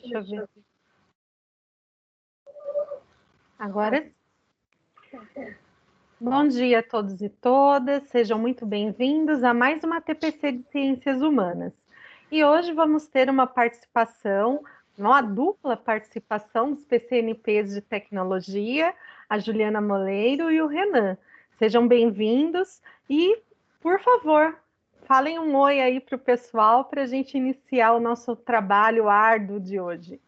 Deixa eu ver. Agora. Bom dia a todos e todas, sejam muito bem-vindos a mais uma TPC de Ciências Humanas. E hoje vamos ter uma participação, uma dupla participação dos PCNPs de Tecnologia, a Juliana Moleiro e o Renan. Sejam bem-vindos e, por favor, falem um oi aí para o pessoal para a gente iniciar o nosso trabalho árduo de hoje.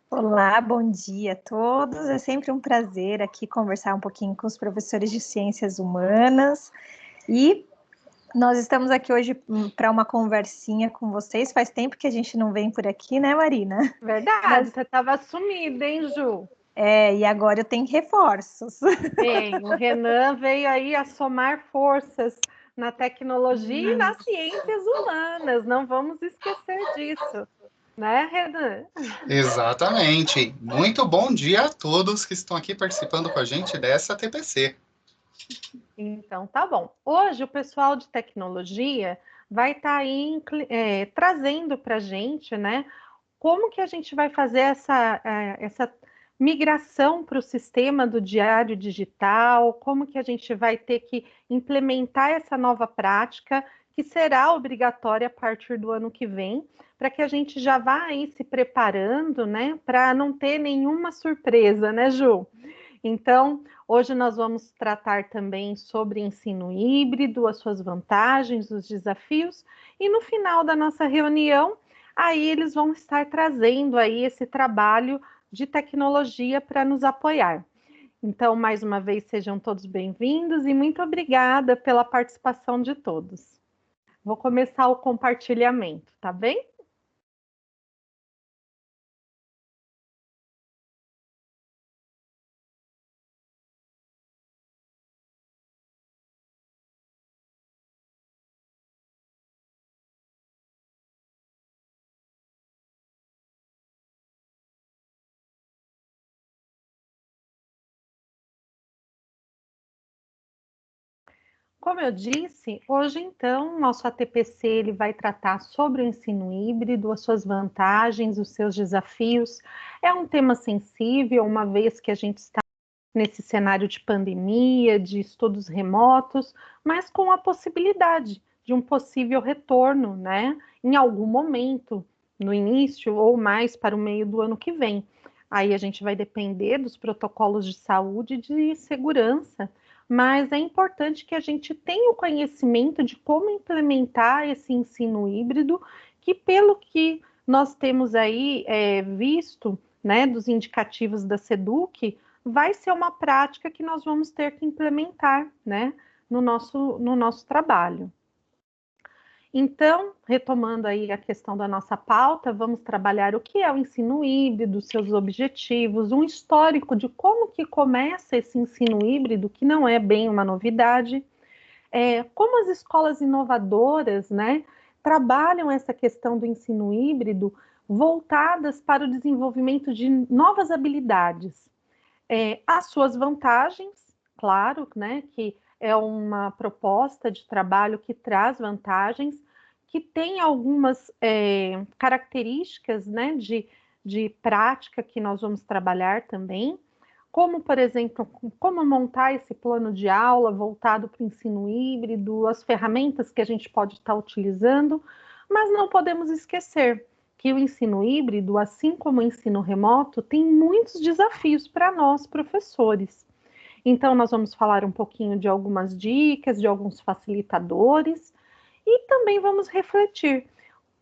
Olá, bom dia a todos. É sempre um prazer aqui conversar um pouquinho com os professores de Ciências Humanas. E nós estamos aqui hoje para uma conversinha com vocês. Faz tempo que a gente não vem por aqui, né, Marina? Verdade, você estava sumida, hein, Ju? E agora eu tenho reforços. Bem, o Renan veio aí a somar forças na tecnologia e nas ciências humanas, não vamos esquecer disso, né, Renan? Exatamente. Muito bom dia a todos que estão aqui participando com a gente dessa TPC. Então, tá bom. Hoje o pessoal de tecnologia vai estar aí trazendo para a gente, né, como que a gente vai fazer essa migração para o sistema do diário digital, como que a gente vai ter que implementar essa nova prática, que será obrigatória a partir do ano que vem, para que a gente já vá aí se preparando, né, para não ter nenhuma surpresa, né, Ju? Então, hoje nós vamos tratar também sobre ensino híbrido, as suas vantagens, os desafios, e no final da nossa reunião, aí eles vão estar trazendo aí esse trabalho de tecnologia para nos apoiar. Então, mais uma vez, sejam todos bem-vindos e muito obrigada pela participação de todos. Vou começar o compartilhamento, tá bem? Como eu disse, hoje então, nosso ATPC ele vai tratar sobre o ensino híbrido, as suas vantagens, os seus desafios. É um tema sensível, uma vez que a gente está nesse cenário de pandemia, de estudos remotos, mas com a possibilidade de um possível retorno, né, em algum momento, no início ou mais para o meio do ano que vem. Aí a gente vai depender dos protocolos de saúde e de segurança, mas é importante que a gente tenha o conhecimento de como implementar esse ensino híbrido, que pelo que nós temos aí visto, né, dos indicativos da SEDUC, vai ser uma prática que nós vamos ter que implementar, né, no nosso trabalho. Então, retomando aí a questão da nossa pauta, vamos trabalhar o que é o ensino híbrido, seus objetivos, um histórico de como que começa esse ensino híbrido, que não é bem uma novidade, como as escolas inovadoras, né, trabalham essa questão do ensino híbrido voltadas para o desenvolvimento de novas habilidades. As suas vantagens, claro, né, que é uma proposta de trabalho que traz vantagens, que tem algumas características, né, de prática que nós vamos trabalhar também, como, por exemplo, como montar esse plano de aula voltado para o ensino híbrido, as ferramentas que a gente pode estar utilizando, mas não podemos esquecer que o ensino híbrido, assim como o ensino remoto, tem muitos desafios para nós, professores. Então, nós vamos falar um pouquinho de algumas dicas, de alguns facilitadores, e também vamos refletir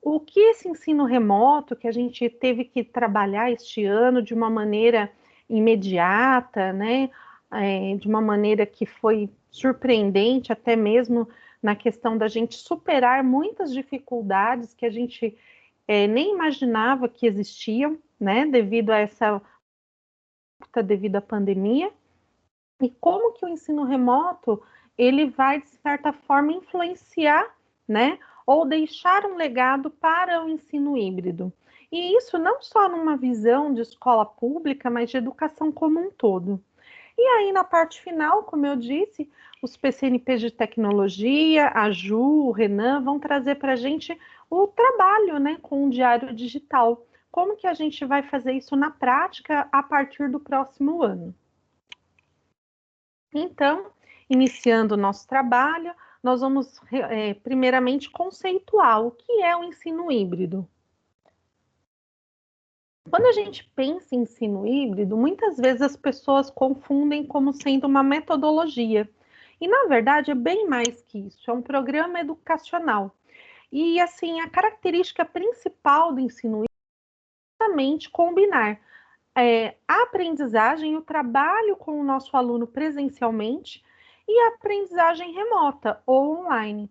o que esse ensino remoto, que a gente teve que trabalhar este ano de uma maneira imediata, né, de uma maneira que foi surpreendente, até mesmo na questão da gente superar muitas dificuldades que a gente nem imaginava que existiam, né, devido à pandemia, e como que o ensino remoto ele vai, de certa forma, influenciar, né, ou deixar um legado para o ensino híbrido. E isso não só numa visão de escola pública, mas de educação como um todo. E aí, na parte final, como eu disse, os PCNPs de tecnologia, a Ju, o Renan, vão trazer para a gente o trabalho, né, com o diário digital. Como que a gente vai fazer isso na prática a partir do próximo ano? Então, iniciando o nosso trabalho, nós vamos, primeiramente, conceituar o que é o ensino híbrido. Quando a gente pensa em ensino híbrido, muitas vezes as pessoas confundem como sendo uma metodologia. E, na verdade, é bem mais que isso, é um programa educacional. E, assim, a característica principal do ensino híbrido é justamente combinar a aprendizagem, o trabalho com o nosso aluno presencialmente e a aprendizagem remota ou online,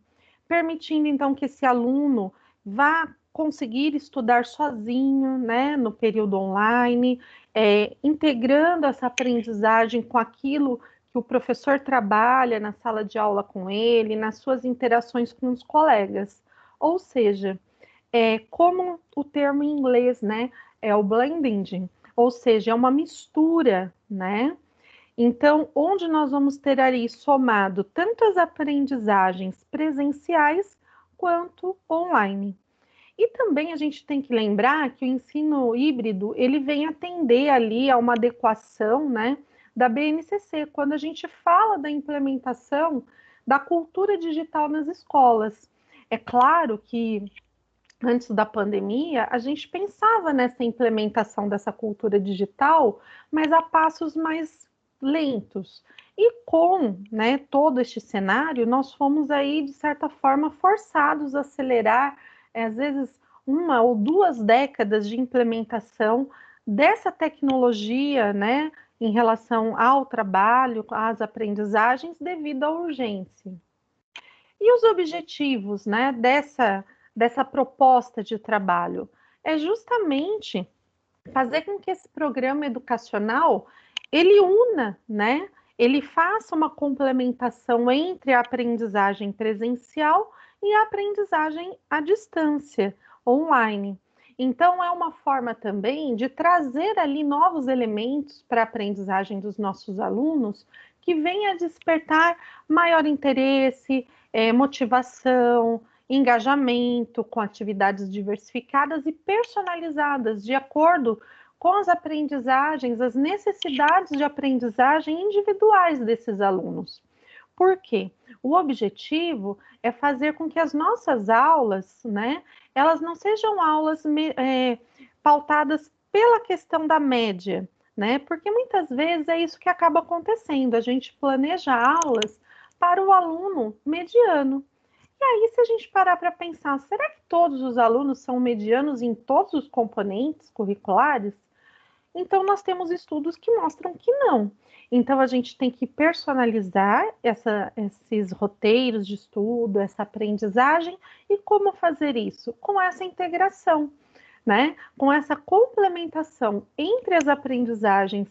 permitindo então que esse aluno vá conseguir estudar sozinho, né, no período online, integrando essa aprendizagem com aquilo que o professor trabalha na sala de aula com ele, nas suas interações com os colegas. Ou seja, como o termo em inglês, né, é o blending, ou seja, é uma mistura, né? Então, onde nós vamos ter ali somado tanto as aprendizagens presenciais quanto online. E também a gente tem que lembrar que o ensino híbrido, ele vem atender ali a uma adequação, né, da BNCC, quando a gente fala da implementação da cultura digital nas escolas. É claro que antes da pandemia, a gente pensava nessa implementação dessa cultura digital, mas a passos mais lentos. E com, né, todo este cenário, nós fomos aí, de certa forma, forçados a acelerar, às vezes, 1 ou 2 décadas de implementação dessa tecnologia, né, em relação ao trabalho, às aprendizagens, devido à urgência. E os objetivos, né, dessa proposta de trabalho? É justamente fazer com que esse programa educacional ele una, né? Ele faça uma complementação entre a aprendizagem presencial e a aprendizagem à distância, online. Então, é uma forma também de trazer ali novos elementos para a aprendizagem dos nossos alunos que venha despertar maior interesse, motivação, engajamento com atividades diversificadas e personalizadas, de acordo com as aprendizagens, as necessidades de aprendizagem individuais desses alunos. Por quê? O objetivo é fazer com que as nossas aulas, né, elas não sejam aulas pautadas pela questão da média, né? Porque muitas vezes é isso que acaba acontecendo. A gente planeja aulas para o aluno mediano. E aí, se a gente parar para pensar, será que todos os alunos são medianos em todos os componentes curriculares? Então, nós temos estudos que mostram que não. Então, a gente tem que personalizar esses roteiros de estudo, essa aprendizagem, e como fazer isso? Com essa integração, né? Com essa complementação entre as aprendizagens,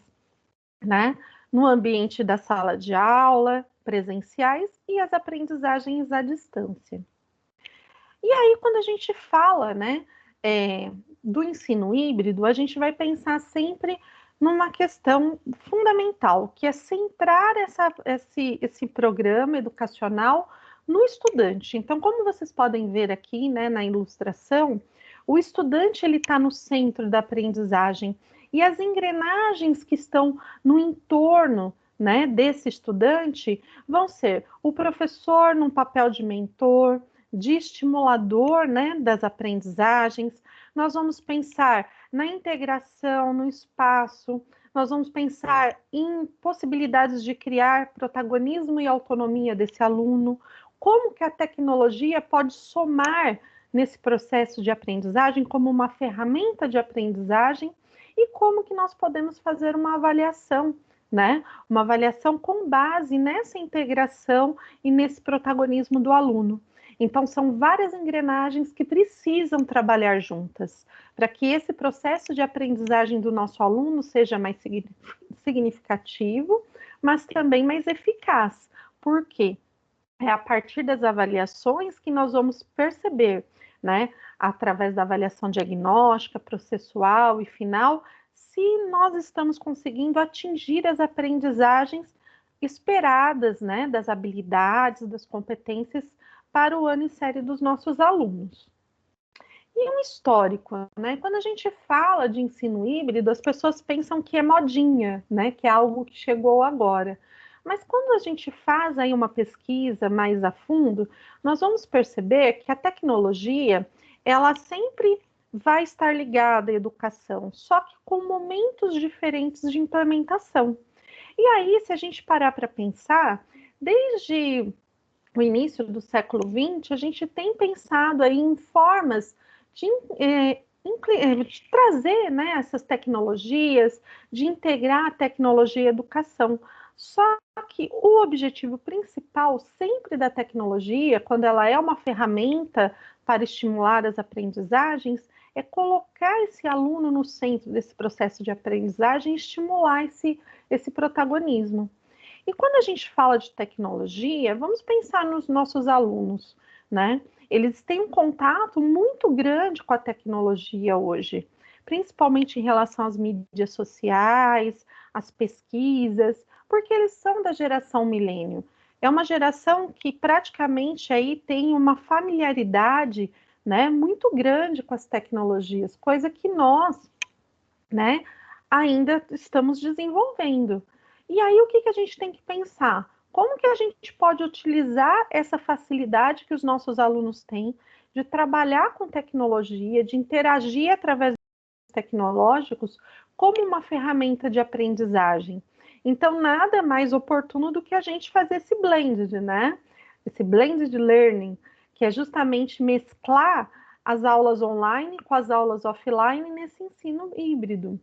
né, no ambiente da sala de aula, presenciais, e as aprendizagens à distância. E aí, quando a gente fala, né, do ensino híbrido, a gente vai pensar sempre numa questão fundamental, que é centrar esse programa educacional no estudante. Então, como vocês podem ver aqui, né, na ilustração, o estudante ele está no centro da aprendizagem e as engrenagens que estão no entorno, né, desse estudante vão ser o professor num papel de mentor, de estimulador, né, das aprendizagens. Nós vamos pensar na integração, no espaço, nós vamos pensar em possibilidades de criar protagonismo e autonomia desse aluno, como que a tecnologia pode somar nesse processo de aprendizagem como uma ferramenta de aprendizagem e como que nós podemos fazer uma avaliação, né? Uma avaliação com base nessa integração e nesse protagonismo do aluno. Então, são várias engrenagens que precisam trabalhar juntas para que esse processo de aprendizagem do nosso aluno seja mais significativo, mas também mais eficaz. Por quê? É a partir das avaliações que nós vamos perceber, né, através da avaliação diagnóstica, processual e final, se nós estamos conseguindo atingir as aprendizagens esperadas, né, das habilidades, das competências para o ano em série dos nossos alunos. E um histórico, né? Quando a gente fala de ensino híbrido, as pessoas pensam que é modinha, né? Que é algo que chegou agora. Mas quando a gente faz aí uma pesquisa mais a fundo, nós vamos perceber que a tecnologia, ela sempre vai estar ligada à educação, só que com momentos diferentes de implementação. E aí, se a gente parar para pensar, desde o início do século XX, a gente tem pensado aí em formas de trazer, né, essas tecnologias, de integrar a tecnologia e a educação. Só que o objetivo principal sempre da tecnologia, quando ela é uma ferramenta para estimular as aprendizagens, é colocar esse aluno no centro desse processo de aprendizagem e estimular esse protagonismo. E quando a gente fala de tecnologia, vamos pensar nos nossos alunos, né? Eles têm um contato muito grande com a tecnologia hoje, principalmente em relação às mídias sociais, às pesquisas, porque eles são da geração milênio. É uma geração que praticamente aí tem uma familiaridade, né, muito grande com as tecnologias, coisa que nós, né, ainda estamos desenvolvendo. E aí, o que a gente tem que pensar? Como que a gente pode utilizar essa facilidade que os nossos alunos têm de trabalhar com tecnologia, de interagir através dos tecnológicos como uma ferramenta de aprendizagem? Então, nada mais oportuno do que a gente fazer esse blended, né? Esse blended learning, que é justamente mesclar as aulas online com as aulas offline nesse ensino híbrido.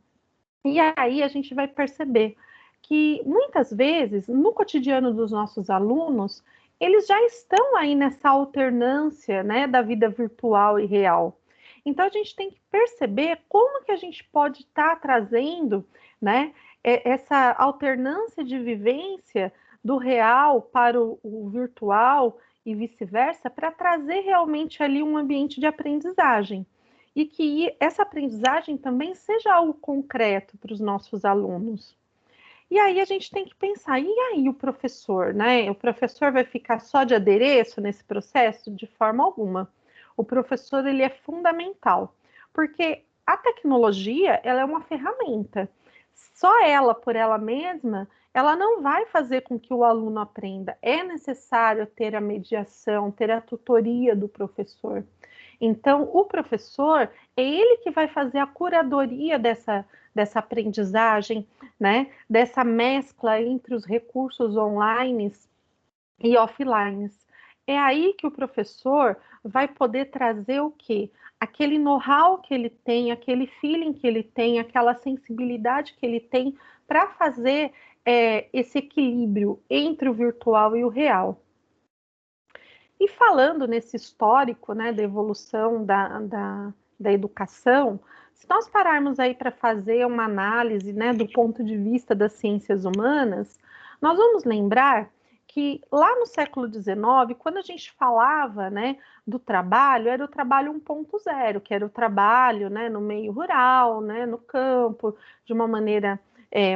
E aí a gente vai perceber que muitas vezes, no cotidiano dos nossos alunos, eles já estão aí nessa alternância, né, da vida virtual e real. Então a gente tem que perceber como que a gente pode estar trazendo, né, essa alternância de vivência do real para o virtual e vice-versa, para trazer realmente ali um ambiente de aprendizagem. E que essa aprendizagem também seja algo concreto para os nossos alunos. E aí a gente tem que pensar, e aí o professor, né? O professor vai ficar só de adereço nesse processo? De forma alguma. O professor, ele é fundamental, porque a tecnologia, ela é uma ferramenta. Só ela, por ela mesma, ela não vai fazer com que o aluno aprenda. É necessário ter a mediação, ter a tutoria do professor. Então, o professor, é ele que vai fazer a curadoria dessa aprendizagem, né? Dessa mescla entre os recursos online e offline. É aí que o professor vai poder trazer o quê? Aquele know-how que ele tem, aquele feeling que ele tem, aquela sensibilidade que ele tem para fazer esse equilíbrio entre o virtual e o real. E falando nesse histórico, né, da evolução da educação, se nós pararmos aí para fazer uma análise, né, do ponto de vista das ciências humanas, nós vamos lembrar que lá no século XIX, quando a gente falava, né, do trabalho, era o trabalho 1.0, que era o trabalho, né, no meio rural, né, no campo, de uma maneira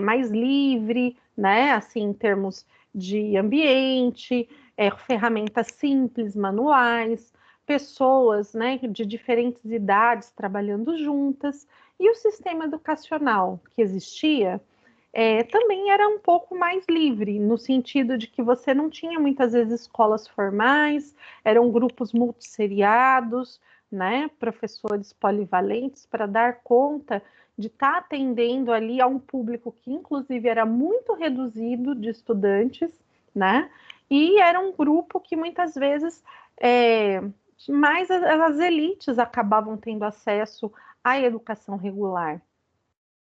mais livre, né, assim, em termos de ambiente, ferramentas simples, manuais, pessoas, né, de diferentes idades trabalhando juntas, e o sistema educacional que existia também era um pouco mais livre, no sentido de que você não tinha muitas vezes escolas formais, eram grupos multisseriados, né, professores polivalentes para dar conta de estar atendendo ali a um público que inclusive era muito reduzido de estudantes, né, e era um grupo que muitas vezes mais as elites acabavam tendo acesso à educação regular.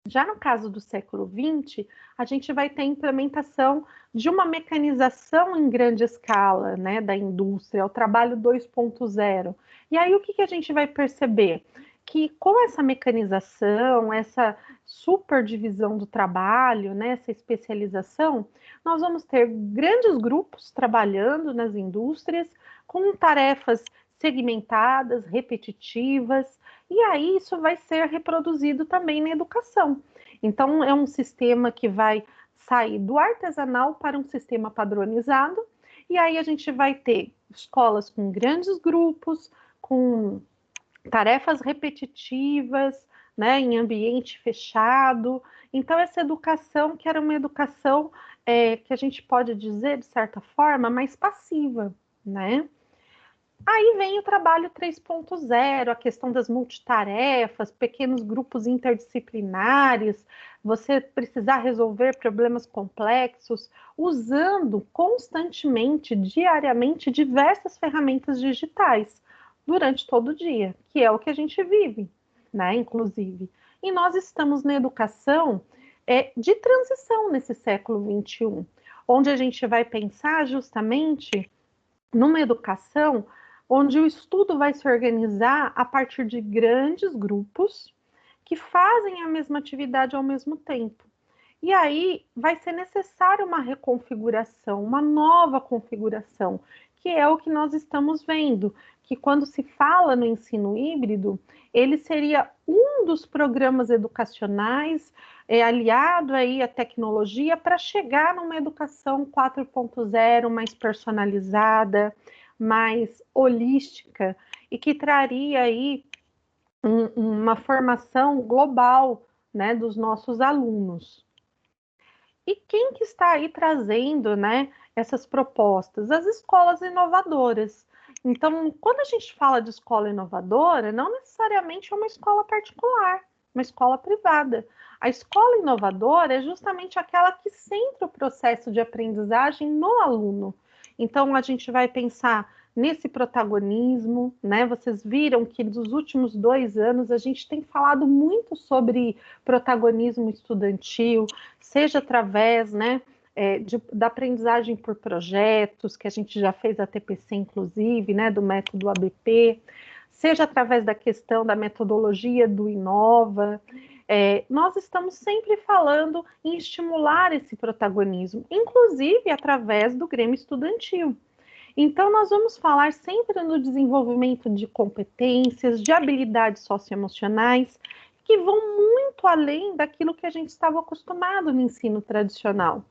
Já no caso do século XX, a gente vai ter a implementação de uma mecanização em grande escala, né, da indústria, o trabalho 2.0. E aí o que a gente vai perceber? Que com essa mecanização, essa superdivisão do trabalho, né, essa especialização, nós vamos ter grandes grupos trabalhando nas indústrias com tarefas segmentadas, repetitivas, e aí isso vai ser reproduzido também na educação. Então, é um sistema que vai sair do artesanal para um sistema padronizado, e aí a gente vai ter escolas com grandes grupos, com tarefas repetitivas, né, em ambiente fechado. Então, essa educação, que era uma educação que a gente pode dizer, de certa forma, mais passiva, né? Aí vem o trabalho 3.0, a questão das multitarefas, pequenos grupos interdisciplinares, você precisar resolver problemas complexos, usando constantemente, diariamente, diversas ferramentas digitais durante todo o dia, que é o que a gente vive, né? Inclusive. E nós estamos na educação de transição nesse século XXI, onde a gente vai pensar justamente numa educação onde o estudo vai se organizar a partir de grandes grupos que fazem a mesma atividade ao mesmo tempo. E aí vai ser necessária uma reconfiguração, uma nova configuração, que é o que nós estamos vendo, que quando se fala no ensino híbrido, ele seria um dos programas educacionais aliado aí à tecnologia para chegar numa educação 4.0 mais personalizada, mais holística e que traria aí uma formação global, né, dos nossos alunos. E quem que está aí trazendo, né, essas propostas? As escolas inovadoras. Então, quando a gente fala de escola inovadora, não necessariamente é uma escola particular, uma escola privada. A escola inovadora é justamente aquela que centra o processo de aprendizagem no aluno. Então, a gente vai pensar nesse protagonismo, né? Vocês viram que nos últimos 2 anos a gente tem falado muito sobre protagonismo estudantil, seja através, né, da aprendizagem por projetos, que a gente já fez a TPC, inclusive, né, do método ABP, seja através da questão da metodologia do Inova. Nós estamos sempre falando em estimular esse protagonismo, inclusive através do Grêmio Estudantil. Então, nós vamos falar sempre no desenvolvimento de competências, de habilidades socioemocionais, que vão muito além daquilo que a gente estava acostumado no ensino tradicional.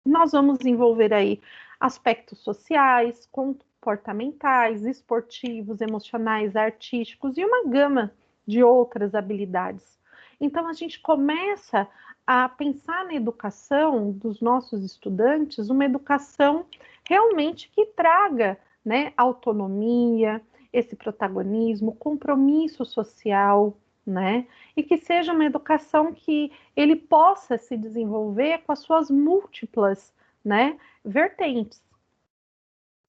Nós vamos desenvolver aí aspectos sociais, comportamentais, esportivos, emocionais, artísticos e uma gama de outras habilidades. Então, a gente começa a pensar na educação dos nossos estudantes, uma educação realmente que traga, né, autonomia, esse protagonismo, compromisso social, né, e que seja uma educação que ele possa se desenvolver com as suas múltiplas, né, vertentes.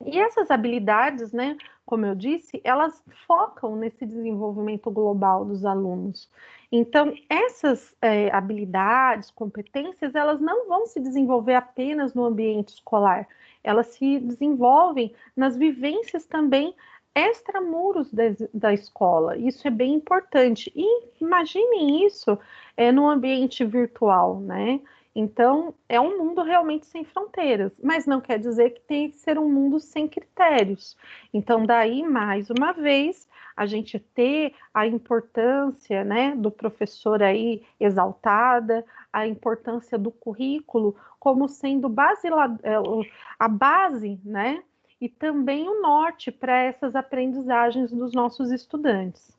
E essas habilidades, né, como eu disse, elas focam nesse desenvolvimento global dos alunos. Então, essas habilidades, competências, elas não vão se desenvolver apenas no ambiente escolar, elas se desenvolvem nas vivências também extramuros da escola. Isso é bem importante. E imaginem isso no ambiente virtual, né? Então, é um mundo realmente sem fronteiras, mas não quer dizer que tem que ser um mundo sem critérios. Então, daí, mais uma vez, a gente ter a importância, né, do professor aí exaltada, a importância do currículo como sendo a base, né, e também o norte para essas aprendizagens dos nossos estudantes.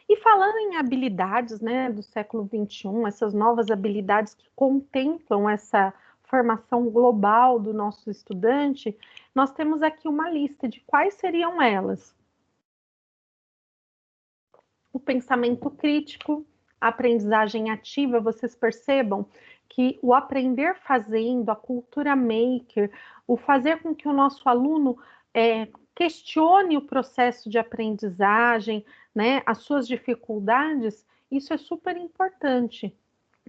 E falando em habilidades, né, do século XXI, essas novas habilidades que contemplam essa formação global do nosso estudante, nós temos aqui uma lista de quais seriam elas. O pensamento crítico, a aprendizagem ativa, vocês percebam que o aprender fazendo, a cultura maker, o fazer com que o nosso aluno questione o processo de aprendizagem, né, as suas dificuldades, isso é super importante,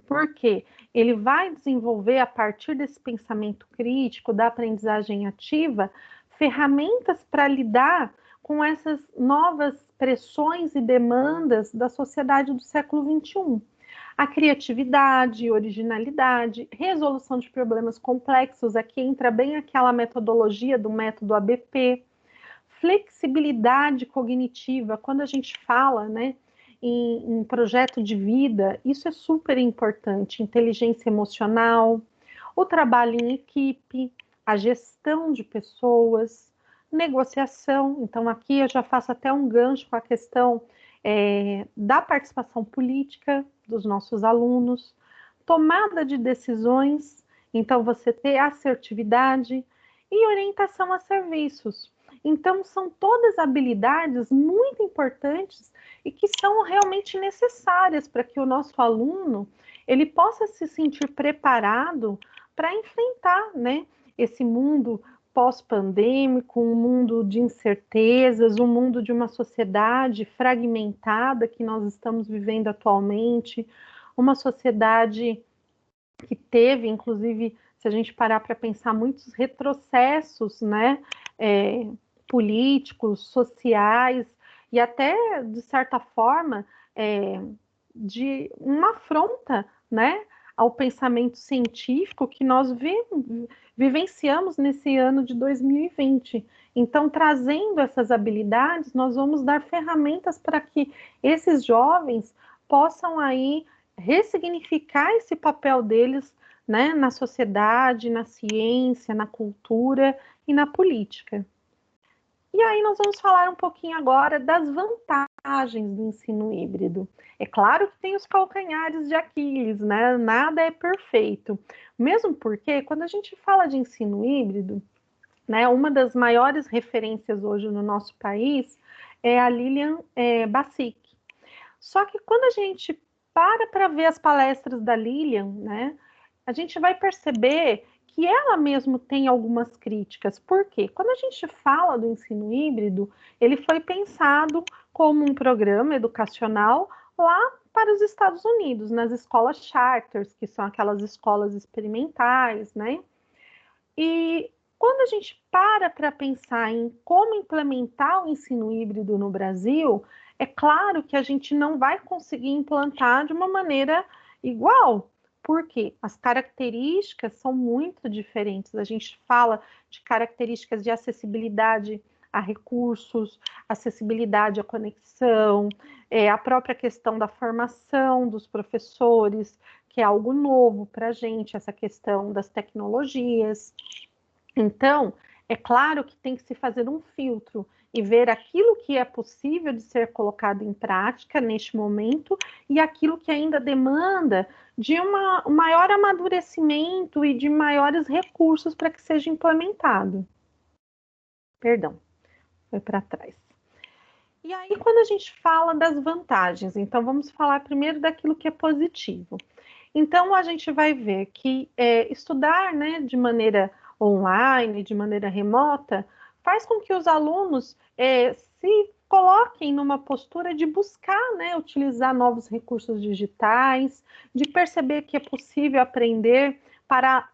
porque ele vai desenvolver, a partir desse pensamento crítico, da aprendizagem ativa, ferramentas para lidar com essas novas pressões e demandas da sociedade do século XXI. A criatividade, originalidade, resolução de problemas complexos, aqui entra bem aquela metodologia do método ABP, flexibilidade cognitiva, quando a gente fala, né, em projeto de vida, isso é super importante. Inteligência emocional, o trabalho em equipe, a gestão de pessoas, negociação. Então, aqui eu já faço até um gancho com a questão da participação política dos nossos alunos, tomada de decisões, então você ter assertividade e orientação a serviços. Então, são todas habilidades muito importantes e que são realmente necessárias para que o nosso aluno ele possa se sentir preparado para enfrentar, né, esse mundo pós-pandêmico, um mundo de incertezas, um mundo de uma sociedade fragmentada que nós estamos vivendo atualmente, uma sociedade que teve, inclusive, se a gente parar para pensar, muitos retrocessos, né, políticos, sociais, e até, de certa forma, de uma afronta, né, ao pensamento científico que nós vivenciamos nesse ano de 2020. Então, trazendo essas habilidades, nós vamos dar ferramentas para que esses jovens possam aí ressignificar esse papel deles, né, na sociedade, na ciência, na cultura e na política. E aí nós vamos falar um pouquinho agora das vantagens do ensino híbrido. É claro que tem os calcanhares de Aquiles, né? Nada é perfeito. Mesmo porque, quando a gente fala de ensino híbrido, né, uma das maiores referências hoje no nosso país é a Lilian Bassic. Só que quando a gente para ver as palestras da Lilian, né, a gente vai perceber que ela mesmo tem algumas críticas. Por quê? Quando a gente fala do ensino híbrido, ele foi pensado como um programa educacional lá para os Estados Unidos, nas escolas charters, que são aquelas escolas experimentais, né? E quando a gente para pensar em como implementar o ensino híbrido no Brasil, é claro que a gente não vai conseguir implantar de uma maneira igual, porque as características são muito diferentes. A gente fala de características de acessibilidade a recursos, acessibilidade à conexão, a própria questão da formação dos professores, que é algo novo para a gente, essa questão das tecnologias. Então, é claro que tem que se fazer um filtro e ver aquilo que é possível de ser colocado em prática neste momento e aquilo que ainda demanda de um maior amadurecimento e de maiores recursos para que seja implementado. Perdão, foi para trás. E aí, quando a gente fala das vantagens, então vamos falar primeiro daquilo que é positivo. Então, a gente vai ver que estudar, né, de maneira online, de maneira remota, faz com que os alunos se coloquem numa postura de buscar, né, utilizar novos recursos digitais, de perceber que é possível aprender para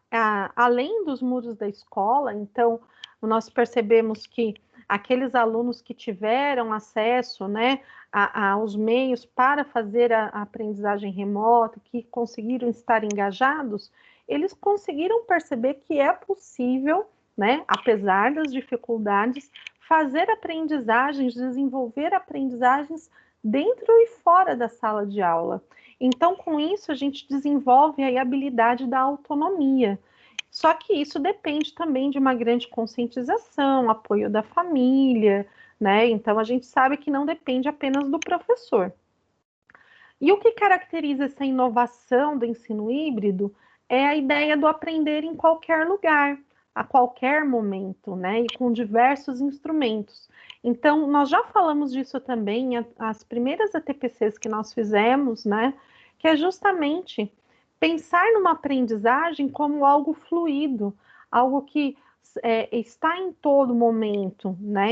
além dos muros da escola. Então, nós percebemos que aqueles alunos que tiveram acesso, né, aos meios para fazer a aprendizagem remota, que conseguiram estar engajados, eles conseguiram perceber que é possível, né, apesar das dificuldades, fazer aprendizagens, desenvolver aprendizagens dentro e fora da sala de aula. Então, com isso, a gente desenvolve a habilidade da autonomia. Só que isso depende também de uma grande conscientização, apoio da família, né? Então, a gente sabe que não depende apenas do professor. E o que caracteriza essa inovação do ensino híbrido é a ideia do aprender em qualquer lugar, a qualquer momento, né? E com diversos instrumentos. Então, nós já falamos disso também, as primeiras ATPCs que nós fizemos, né? Que é justamente pensar numa aprendizagem como algo fluido, algo que está em todo momento, né?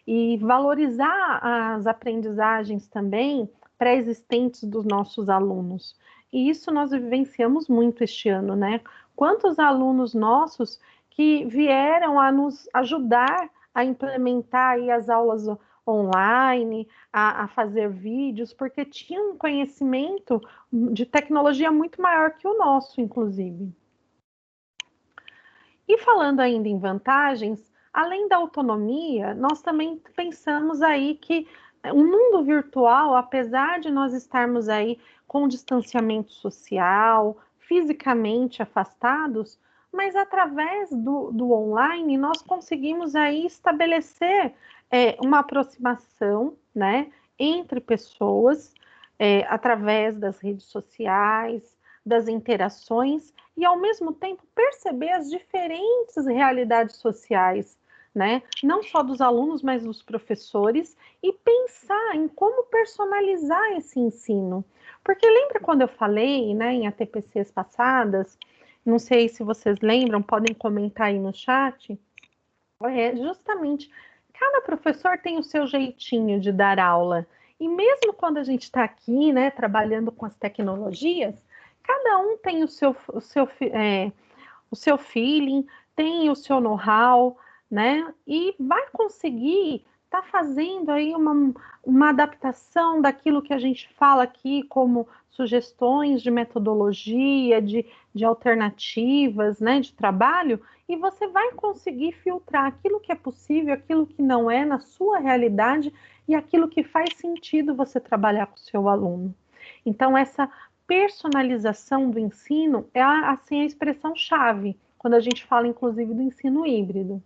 E valorizar as aprendizagens também pré-existentes dos nossos alunos. E isso nós vivenciamos muito este ano, né? Quantos alunos nossos que vieram a nos ajudar a implementar aí as aulas online, a fazer vídeos, porque tinham um conhecimento de tecnologia muito maior que o nosso, inclusive. E falando ainda em vantagens, além da autonomia, nós também pensamos aí que o mundo virtual, apesar de nós estarmos aí com distanciamento social, fisicamente afastados, mas através do online nós conseguimos aí estabelecer uma aproximação, né, entre pessoas, através das redes sociais, das interações, e ao mesmo tempo perceber as diferentes realidades sociais, né, não só dos alunos, mas dos professores, e pensar em como personalizar esse ensino. Porque lembra quando eu falei, né, em ATPCs passadas, não sei se vocês lembram, podem comentar aí no chat, justamente, cada professor tem o seu jeitinho de dar aula, e mesmo quando a gente está aqui, né, trabalhando com as tecnologias, cada um tem o seu feeling, tem o seu know-how, né? E vai conseguir estar fazendo aí uma adaptação daquilo que a gente fala aqui como sugestões de metodologia, de alternativas, né, de trabalho, e você vai conseguir filtrar aquilo que é possível, aquilo que não é na sua realidade e aquilo que faz sentido você trabalhar com o seu aluno. Então, essa personalização do ensino é assim a expressão-chave, quando a gente fala, inclusive, do ensino híbrido.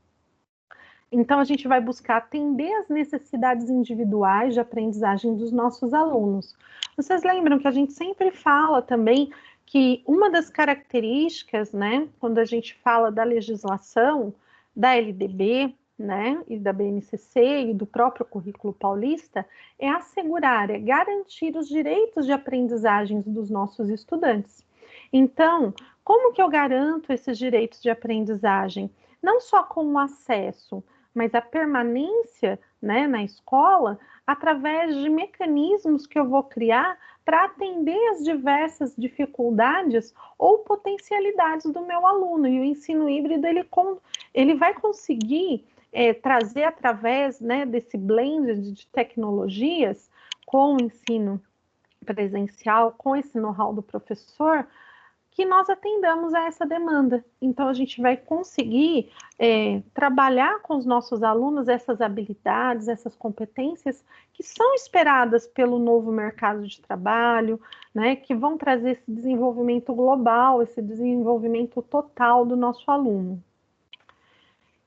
Então, a gente vai buscar atender às necessidades individuais de aprendizagem dos nossos alunos. Vocês lembram que a gente sempre fala também que uma das características, né, quando a gente fala da legislação, da LDB, né, e da BNCC e do próprio currículo paulista, é assegurar, é garantir os direitos de aprendizagens dos nossos estudantes. Então, como que eu garanto esses direitos de aprendizagem? Não só com o acesso, mas a permanência, né, na escola, através de mecanismos que eu vou criar para atender as diversas dificuldades ou potencialidades do meu aluno. E o ensino híbrido, ele vai conseguir trazer através, né, desse blend de tecnologias com o ensino presencial, com esse know-how do professor, que nós atendamos a essa demanda. Então, a gente vai conseguir trabalhar com os nossos alunos essas habilidades, essas competências que são esperadas pelo novo mercado de trabalho, né, que vão trazer esse desenvolvimento global, esse desenvolvimento total do nosso aluno.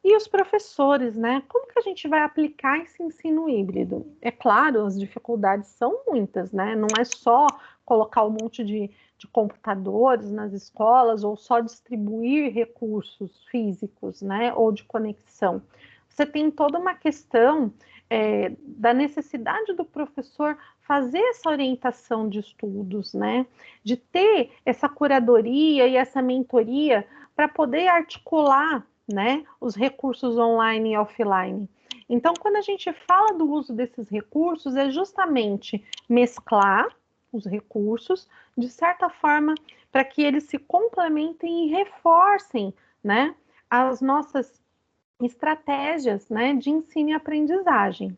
E os professores, né? Como que a gente vai aplicar esse ensino híbrido? É claro, as dificuldades são muitas, né? Não é só colocar um monte de computadores nas escolas ou só distribuir recursos físicos, né? Ou de conexão. Você tem toda uma questão da necessidade do professor fazer essa orientação de estudos, né? De ter essa curadoria e essa mentoria para poder articular, né, os recursos online e offline. Então, quando a gente fala do uso desses recursos, é justamente mesclar os recursos, de certa forma, para que eles se complementem e reforcem, né, as nossas estratégias, né, de ensino e aprendizagem.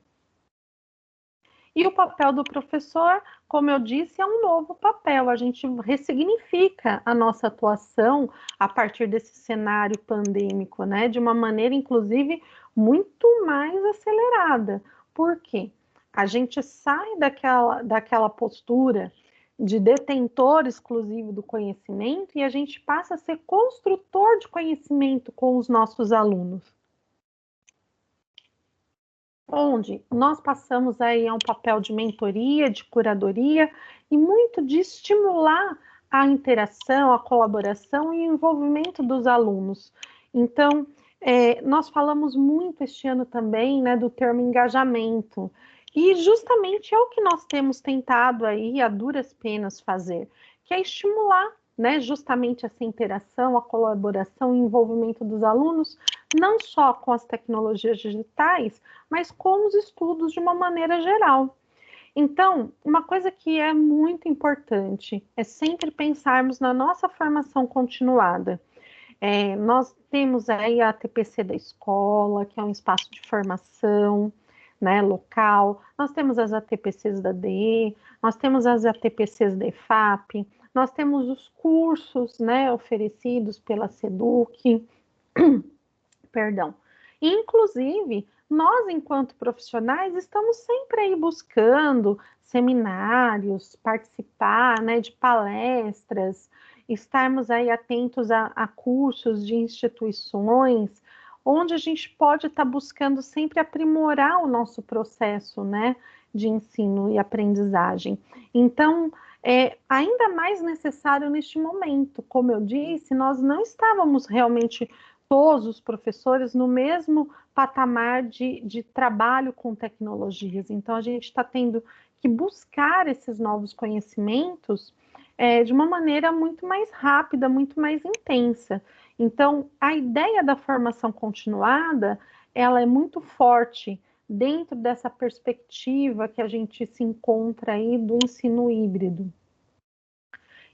E o papel do professor, como eu disse, é um novo papel. A gente ressignifica a nossa atuação a partir desse cenário pandêmico, né? De uma maneira, inclusive, muito mais acelerada. Por quê? A gente sai daquela postura de detentor exclusivo do conhecimento e a gente passa a ser construtor de conhecimento com os nossos alunos, onde nós passamos aí a um papel de mentoria, de curadoria e muito de estimular a interação, a colaboração e o envolvimento dos alunos. Então, nós falamos muito este ano também, né, do termo engajamento, e justamente é o que nós temos tentado aí a duras penas fazer, que é estimular, né, justamente essa interação, a colaboração e envolvimento dos alunos, não só com as tecnologias digitais, mas com os estudos de uma maneira geral. Então, uma coisa que é muito importante é sempre pensarmos na nossa formação continuada. Nós temos aí a ATPC da escola, que é um espaço de formação, né, local. Nós temos as ATPCs da DE, nós temos as ATPCs da EFAP, nós temos os cursos, né, oferecidos pela SEDUC, perdão. Inclusive, nós, enquanto profissionais, estamos sempre aí buscando seminários, participar, né, de palestras, estarmos aí atentos a cursos de instituições, onde a gente pode estar buscando sempre aprimorar o nosso processo, né, de ensino e aprendizagem. Então, é ainda mais necessário neste momento. Como eu disse, nós não estávamos realmente todos os professores no mesmo patamar de trabalho com tecnologias. Então, a gente está tendo que buscar esses novos conhecimentos de uma maneira muito mais rápida, muito mais intensa. Então, a ideia da formação continuada, ela é muito forte dentro dessa perspectiva que a gente se encontra aí do ensino híbrido.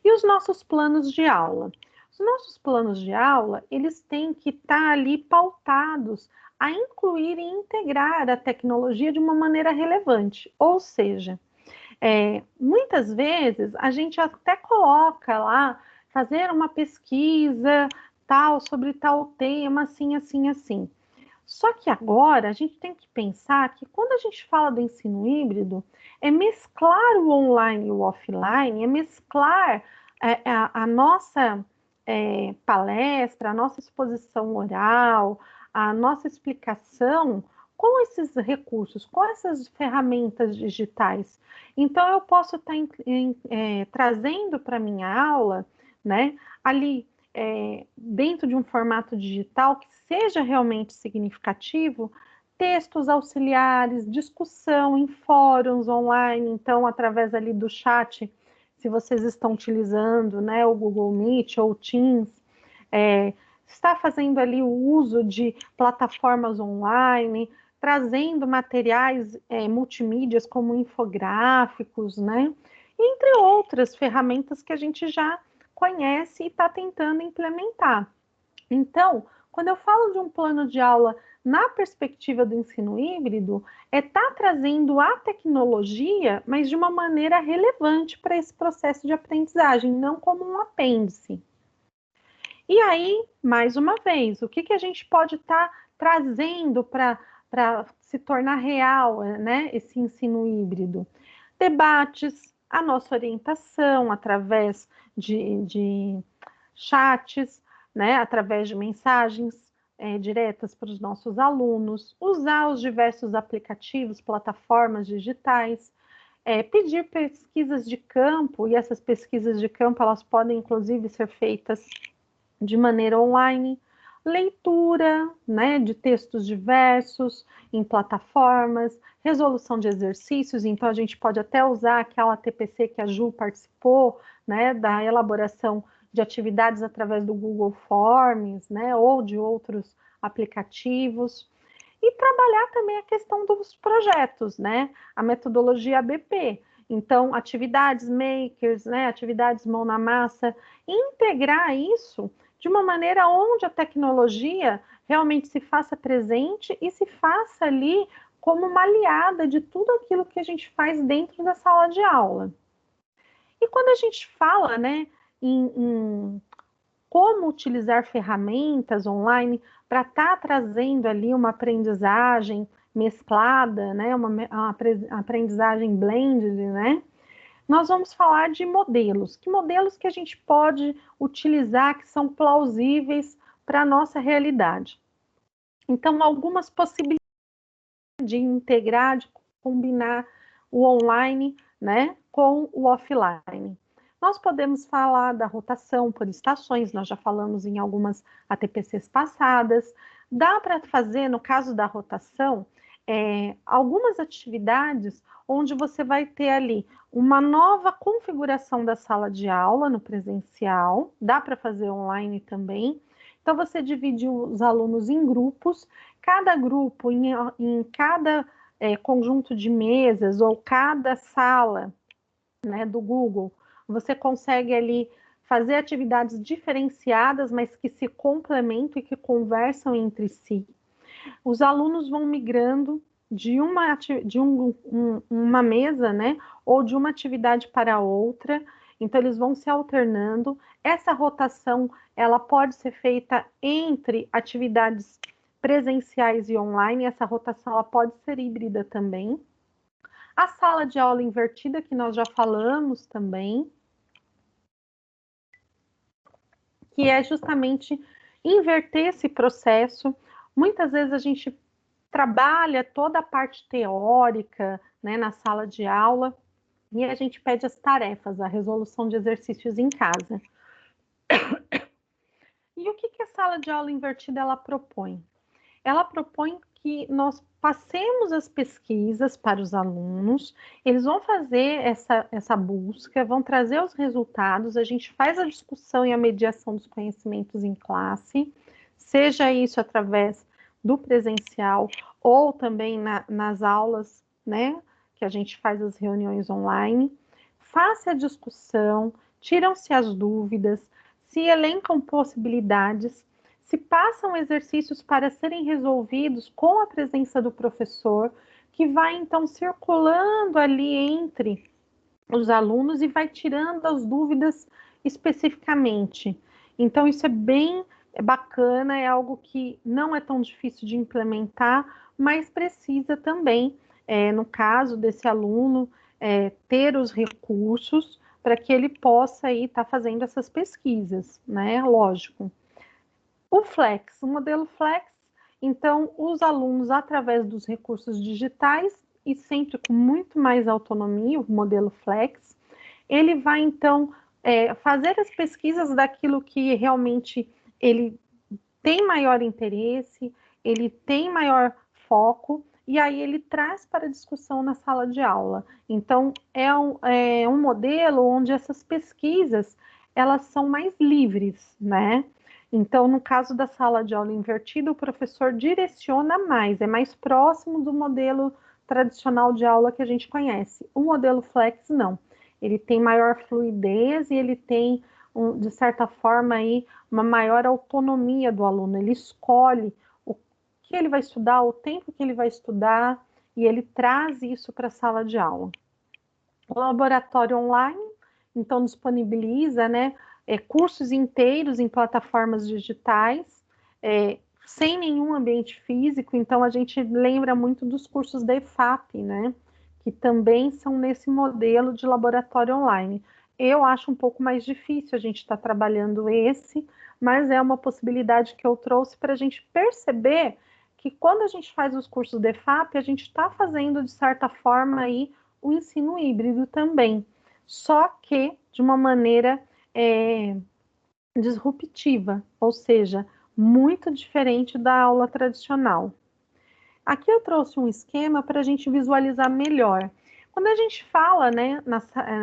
E os nossos planos de aula? Os nossos planos de aula, eles têm que estar ali pautados a incluir e integrar a tecnologia de uma maneira relevante, ou seja, muitas vezes a gente até coloca lá, fazer uma pesquisa tal, sobre tal tema, assim, assim, assim. Só que agora a gente tem que pensar que quando a gente fala do ensino híbrido, é mesclar o online e o offline, é mesclar a nossa palestra, a nossa exposição oral, a nossa explicação com esses recursos, com essas ferramentas digitais. Então, eu posso estar trazendo para a minha aula, né, ali, dentro de um formato digital que seja realmente significativo, textos auxiliares, discussão em fóruns online, então, através ali do chat, se vocês estão utilizando, né, o Google Meet ou o Teams, está fazendo ali o uso de plataformas online, trazendo materiais multimídias como infográficos, né? Entre outras ferramentas que a gente já conhece e está tentando implementar. Então, quando eu falo de um plano de aula na perspectiva do ensino híbrido, estar trazendo a tecnologia, mas de uma maneira relevante para esse processo de aprendizagem, não como um apêndice. E aí, mais uma vez, o que a gente pode estar trazendo para se tornar real, né, esse ensino híbrido? Debates, a nossa orientação através de chats, né, através de mensagens diretas para os nossos alunos, usar os diversos aplicativos, plataformas digitais, pedir pesquisas de campo, e essas pesquisas de campo, elas podem, inclusive, ser feitas de maneira online, leitura, né, de textos diversos em plataformas, resolução de exercícios, então a gente pode até usar aquela TPC que a Ju participou, né, da elaboração de atividades através do Google Forms, né, ou de outros aplicativos, e trabalhar também a questão dos projetos, né, a metodologia ABP, então atividades makers, né, atividades mão na massa, integrar isso de uma maneira onde a tecnologia realmente se faça presente e se faça ali como uma aliada de tudo aquilo que a gente faz dentro da sala de aula. E quando a gente fala, né, em como utilizar ferramentas online para estar trazendo ali uma aprendizagem mesclada, né, uma aprendizagem blended, né, nós vamos falar de modelos. Que modelos que a gente pode utilizar que são plausíveis para a nossa realidade? Então, algumas possibilidades de integrar, de combinar o online, né, com o offline. Nós podemos falar da rotação por estações, nós já falamos em algumas ATPCs passadas. Dá para fazer, no caso da rotação, algumas atividades onde você vai ter ali uma nova configuração da sala de aula no presencial, dá para fazer online também. Então, você divide os alunos em grupos, cada grupo em cada conjunto de mesas ou cada sala, né, do Google, você consegue ali fazer atividades diferenciadas, mas que se complementam e que conversam entre si. Os alunos vão migrando de uma mesa, né, ou de uma atividade para outra, então eles vão se alternando. Essa rotação, ela pode ser feita entre atividades presenciais e online, essa rotação ela pode ser híbrida também. A sala de aula invertida, que nós já falamos também, que é justamente inverter esse processo. Muitas vezes a gente trabalha toda a parte teórica, né, na sala de aula, e a gente pede as tarefas, a resolução de exercícios em casa. E o que a sala de aula invertida ela propõe? Ela propõe que nós passemos as pesquisas para os alunos, eles vão fazer essa busca, vão trazer os resultados, a gente faz a discussão e a mediação dos conhecimentos em classe, seja isso através do presencial ou também nas aulas, né, que a gente faz as reuniões online, faça a discussão, tiram-se as dúvidas, se elencam possibilidades, se passam exercícios para serem resolvidos com a presença do professor, que vai então circulando ali entre os alunos e vai tirando as dúvidas especificamente. Então, isso é bem bacana, é algo que não é tão difícil de implementar, mas precisa também, no caso desse aluno, ter os recursos para que ele possa estar fazendo essas pesquisas, né? Lógico. O Flex, o modelo Flex, então, os alunos, através dos recursos digitais e sempre com muito mais autonomia, o modelo Flex, ele vai, então, fazer as pesquisas daquilo que realmente ele tem maior interesse, ele tem maior foco, e aí ele traz para discussão na sala de aula. Então, é um modelo onde essas pesquisas, elas são mais livres, né? Então, no caso da sala de aula invertida, o professor direciona mais, é mais próximo do modelo tradicional de aula que a gente conhece. O modelo Flex, não. Ele tem maior fluidez e ele tem, de certa forma, aí, uma maior autonomia do aluno. Ele escolhe o que ele vai estudar, o tempo que ele vai estudar, e ele traz isso para a sala de aula. O laboratório online, então, disponibiliza, né, cursos inteiros em plataformas digitais, sem nenhum ambiente físico. Então, a gente lembra muito dos cursos da EFAP, né, que também são nesse modelo de laboratório online. Eu acho um pouco mais difícil a gente estar trabalhando esse, mas é uma possibilidade que eu trouxe para a gente perceber que quando a gente faz os cursos da EFAP, a gente está fazendo, de certa forma, aí, o ensino híbrido também, só que de uma maneira disruptiva, ou seja, muito diferente da aula tradicional. Aqui eu trouxe um esquema para a gente visualizar melhor. Quando a gente fala, né,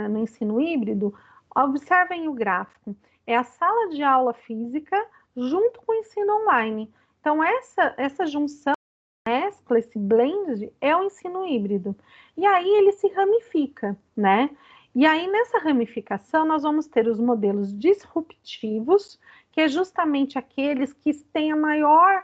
no ensino híbrido, observem o gráfico. É a sala de aula física junto com o ensino online. Então, essa junção, mescla, esse blend, é o ensino híbrido. E aí ele se ramifica, né? E aí, nessa ramificação, nós vamos ter os modelos disruptivos, que é justamente aqueles que têm a maior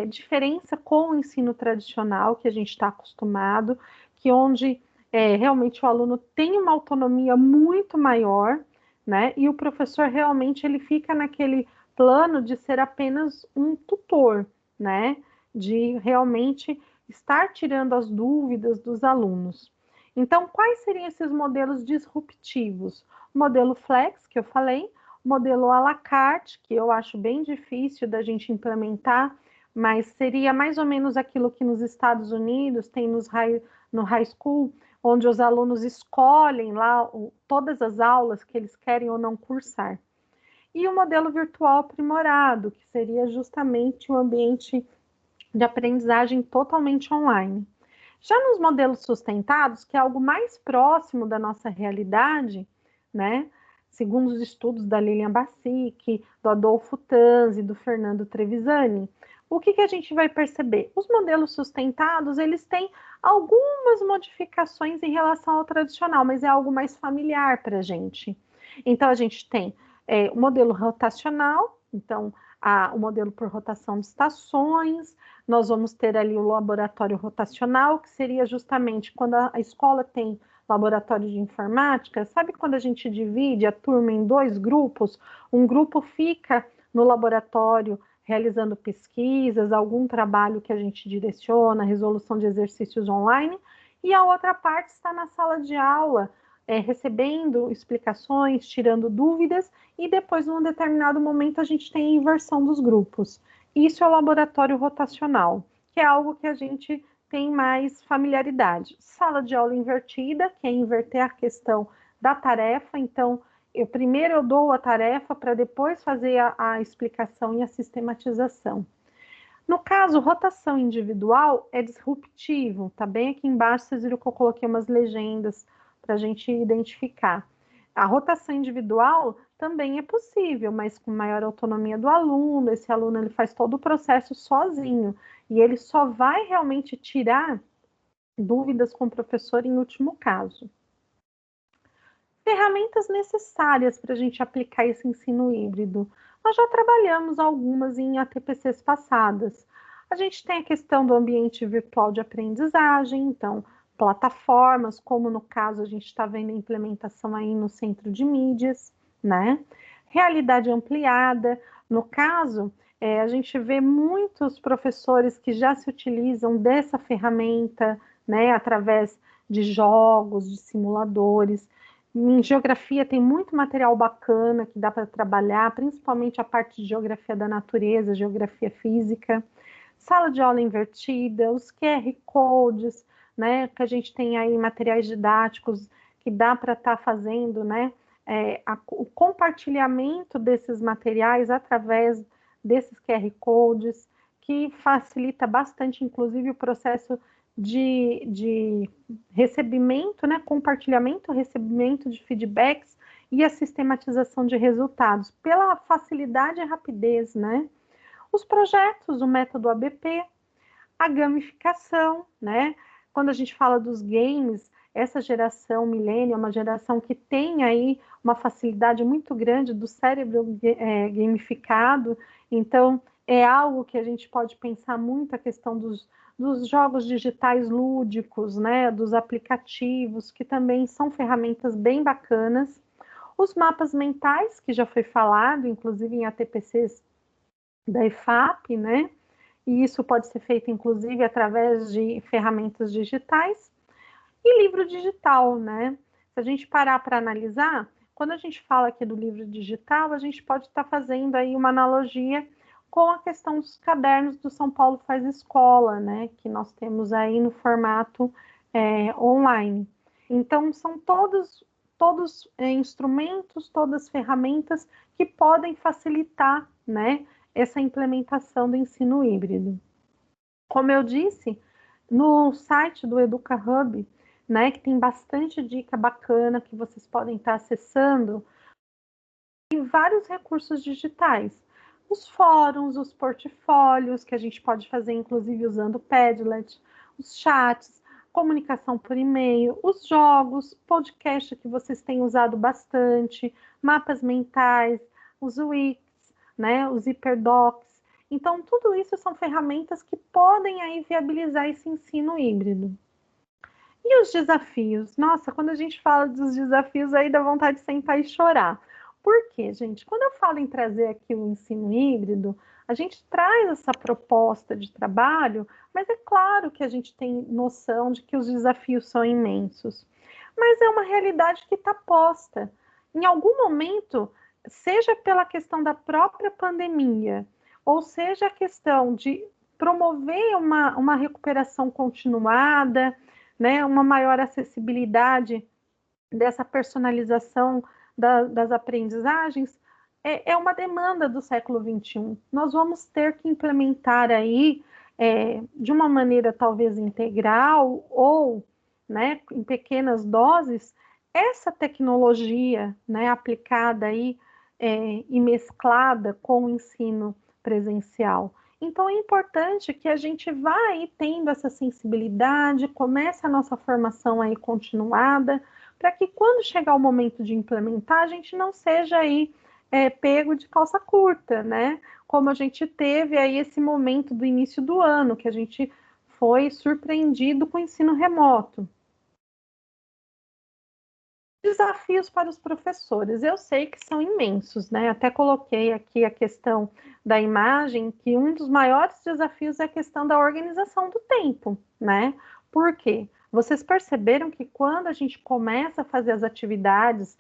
diferença com o ensino tradicional, que a gente está acostumado, que onde realmente o aluno tem uma autonomia muito maior, né? E o professor realmente ele fica naquele plano de ser apenas um tutor, né? De realmente estar tirando as dúvidas dos alunos. Então, quais seriam esses modelos disruptivos? O modelo Flex, que eu falei, o modelo à la carte, que eu acho bem difícil da gente implementar, mas seria mais ou menos aquilo que nos Estados Unidos tem no high school, onde os alunos escolhem lá todas as aulas que eles querem ou não cursar. E o modelo virtual aprimorado, que seria justamente o ambiente de aprendizagem totalmente online. Já nos modelos sustentados, que é algo mais próximo da nossa realidade, né? Segundo os estudos da Lilian Bassic, do Adolfo Tanzi, do Fernando Trevisani, o que a gente vai perceber? Os modelos sustentados, eles têm algumas modificações em relação ao tradicional, mas é algo mais familiar para a gente. Então, a gente tem o modelo rotacional, então, o modelo por rotação de estações, nós vamos ter ali o laboratório rotacional, que seria justamente quando a escola tem laboratório de informática, sabe quando a gente divide a turma em dois grupos? Um grupo fica no laboratório realizando pesquisas, algum trabalho que a gente direciona, resolução de exercícios online, e a outra parte está na sala de aula, recebendo explicações, tirando dúvidas, e depois, num determinado momento, a gente tem a inversão dos grupos. Isso é o laboratório rotacional, que é algo que a gente tem mais familiaridade. Sala de aula invertida, que é inverter a questão da tarefa, então, primeiro eu dou a tarefa para depois fazer a explicação e a sistematização. No caso, rotação individual é disruptivo, tá bem aqui embaixo, vocês viram que eu coloquei umas legendas para a gente identificar. A rotação individual também é possível, mas com maior autonomia do aluno, esse aluno ele faz todo o processo sozinho, e ele só vai realmente tirar dúvidas com o professor em último caso. Ferramentas necessárias para a gente aplicar esse ensino híbrido. Nós já trabalhamos algumas em ATPCs passadas. A gente tem a questão do ambiente virtual de aprendizagem, então, plataformas, como no caso a gente está vendo a implementação aí no centro de mídias, né? Realidade ampliada, no caso, a gente vê muitos professores que já se utilizam dessa ferramenta, né, através de jogos, de simuladores. Em geografia tem muito material bacana que dá para trabalhar, principalmente a parte de geografia da natureza, geografia física. Sala de aula invertida, os QR Codes, né, que a gente tem aí materiais didáticos que dá para estar fazendo, né, o compartilhamento desses materiais através desses QR Codes, que facilita bastante, inclusive, o processo de recebimento, né, compartilhamento, recebimento de feedbacks e a sistematização de resultados, pela facilidade e rapidez, né? Os projetos, o método ABP, a gamificação, né? Quando a gente fala dos games, essa geração milênio é uma geração que tem aí uma facilidade muito grande do cérebro gamificado, então é algo que a gente pode pensar muito a questão dos jogos digitais lúdicos, né, dos aplicativos, que também são ferramentas bem bacanas. Os mapas mentais, que já foi falado, inclusive em ATPCs da IFAP, né, e isso pode ser feito, inclusive, através de ferramentas digitais. E livro digital, né? Se a gente parar para analisar, quando a gente fala aqui do livro digital, a gente pode estar fazendo aí uma analogia com a questão dos cadernos do São Paulo Faz Escola, né? Que nós temos aí no formato online. Então, são todos instrumentos, todas ferramentas que podem facilitar, né, essa implementação do ensino híbrido. Como eu disse, no site do EducaHub, né, que tem bastante dica bacana que vocês podem estar acessando, tem vários recursos digitais. Os fóruns, os portfólios, que a gente pode fazer, inclusive, usando o Padlet, os chats, comunicação por e-mail, os jogos, podcast que vocês têm usado bastante, mapas mentais, os Wix, né, os hiperdocs. Então, tudo isso são ferramentas que podem aí viabilizar esse ensino híbrido. E os desafios? Nossa, quando a gente fala dos desafios, aí dá vontade de sentar e chorar. Por quê, gente? Quando eu falo em trazer aqui o ensino híbrido, a gente traz essa proposta de trabalho, mas é claro que a gente tem noção de que os desafios são imensos. Mas é uma realidade que está posta. Em algum momento, seja pela questão da própria pandemia, ou seja a questão de promover uma recuperação continuada, né, uma maior acessibilidade dessa personalização das aprendizagens, é uma demanda do século XXI. Nós vamos ter que implementar aí, de uma maneira talvez integral ou, né, em pequenas doses, essa tecnologia, né, aplicada aí e mesclada com o ensino presencial. Então, é importante que a gente vá aí tendo essa sensibilidade, comece a nossa formação aí continuada, para que quando chegar o momento de implementar, a gente não seja aí pego de calça curta, né? Como a gente teve aí esse momento do início do ano, que a gente foi surpreendido com o ensino remoto. Desafios para os professores, eu sei que são imensos, né? Até coloquei aqui a questão da imagem, que um dos maiores desafios é a questão da organização do tempo, né? Por quê? Vocês perceberam que quando a gente começa a fazer as atividades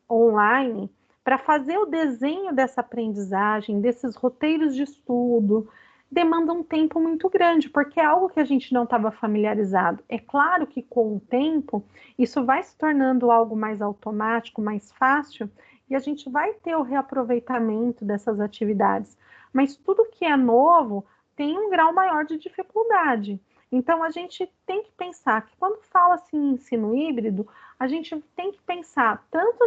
online, para fazer o desenho dessa aprendizagem, desses roteiros de estudo, demanda um tempo muito grande, porque é algo que a gente não estava familiarizado. É claro que com o tempo isso vai se tornando algo mais automático, mais fácil, e a gente vai ter o reaproveitamento dessas atividades. Mas tudo que é novo tem um grau maior de dificuldade. Então, a gente tem que pensar que quando fala assim em ensino híbrido, a gente tem que pensar tanto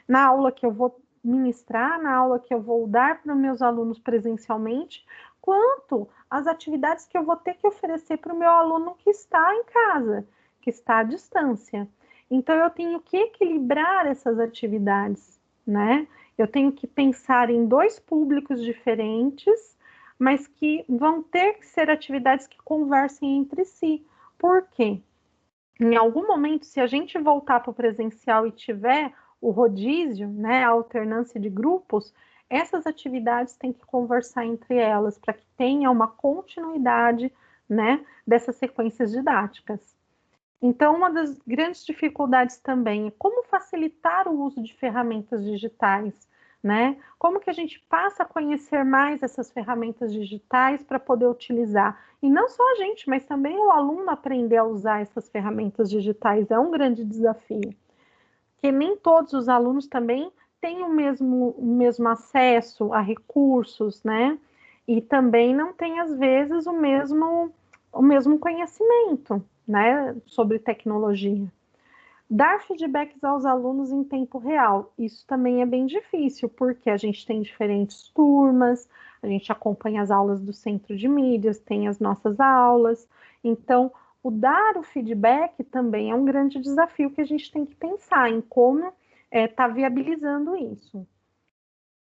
na aula que eu vou ministrar, na aula que eu vou dar para os meus alunos presencialmente, quanto as atividades que eu vou ter que oferecer para o meu aluno que está em casa, que está à distância. Então, eu tenho que equilibrar essas atividades, né? Eu tenho que pensar em dois públicos diferentes, mas que vão ter que ser atividades que conversem entre si. Por quê? Em algum momento, se a gente voltar para o presencial e tiver o rodízio, né, a alternância de grupos, essas atividades têm que conversar entre elas para que tenha uma continuidade, né, dessas sequências didáticas. Então, uma das grandes dificuldades também é como facilitar o uso de ferramentas digitais, né? Como que a gente passa a conhecer mais essas ferramentas digitais para poder utilizar? E não só a gente, mas também o aluno aprender a usar essas ferramentas digitais é um grande desafio, porque nem todos os alunos também têm o mesmo acesso a recursos, né? E também não têm, às vezes, o mesmo conhecimento, né, sobre tecnologia. Dar feedbacks aos alunos em tempo real, isso também é bem difícil, porque a gente tem diferentes turmas, a gente acompanha as aulas do centro de mídias, tem as nossas aulas, então o dar o feedback também é um grande desafio que a gente tem que pensar em como está viabilizando isso.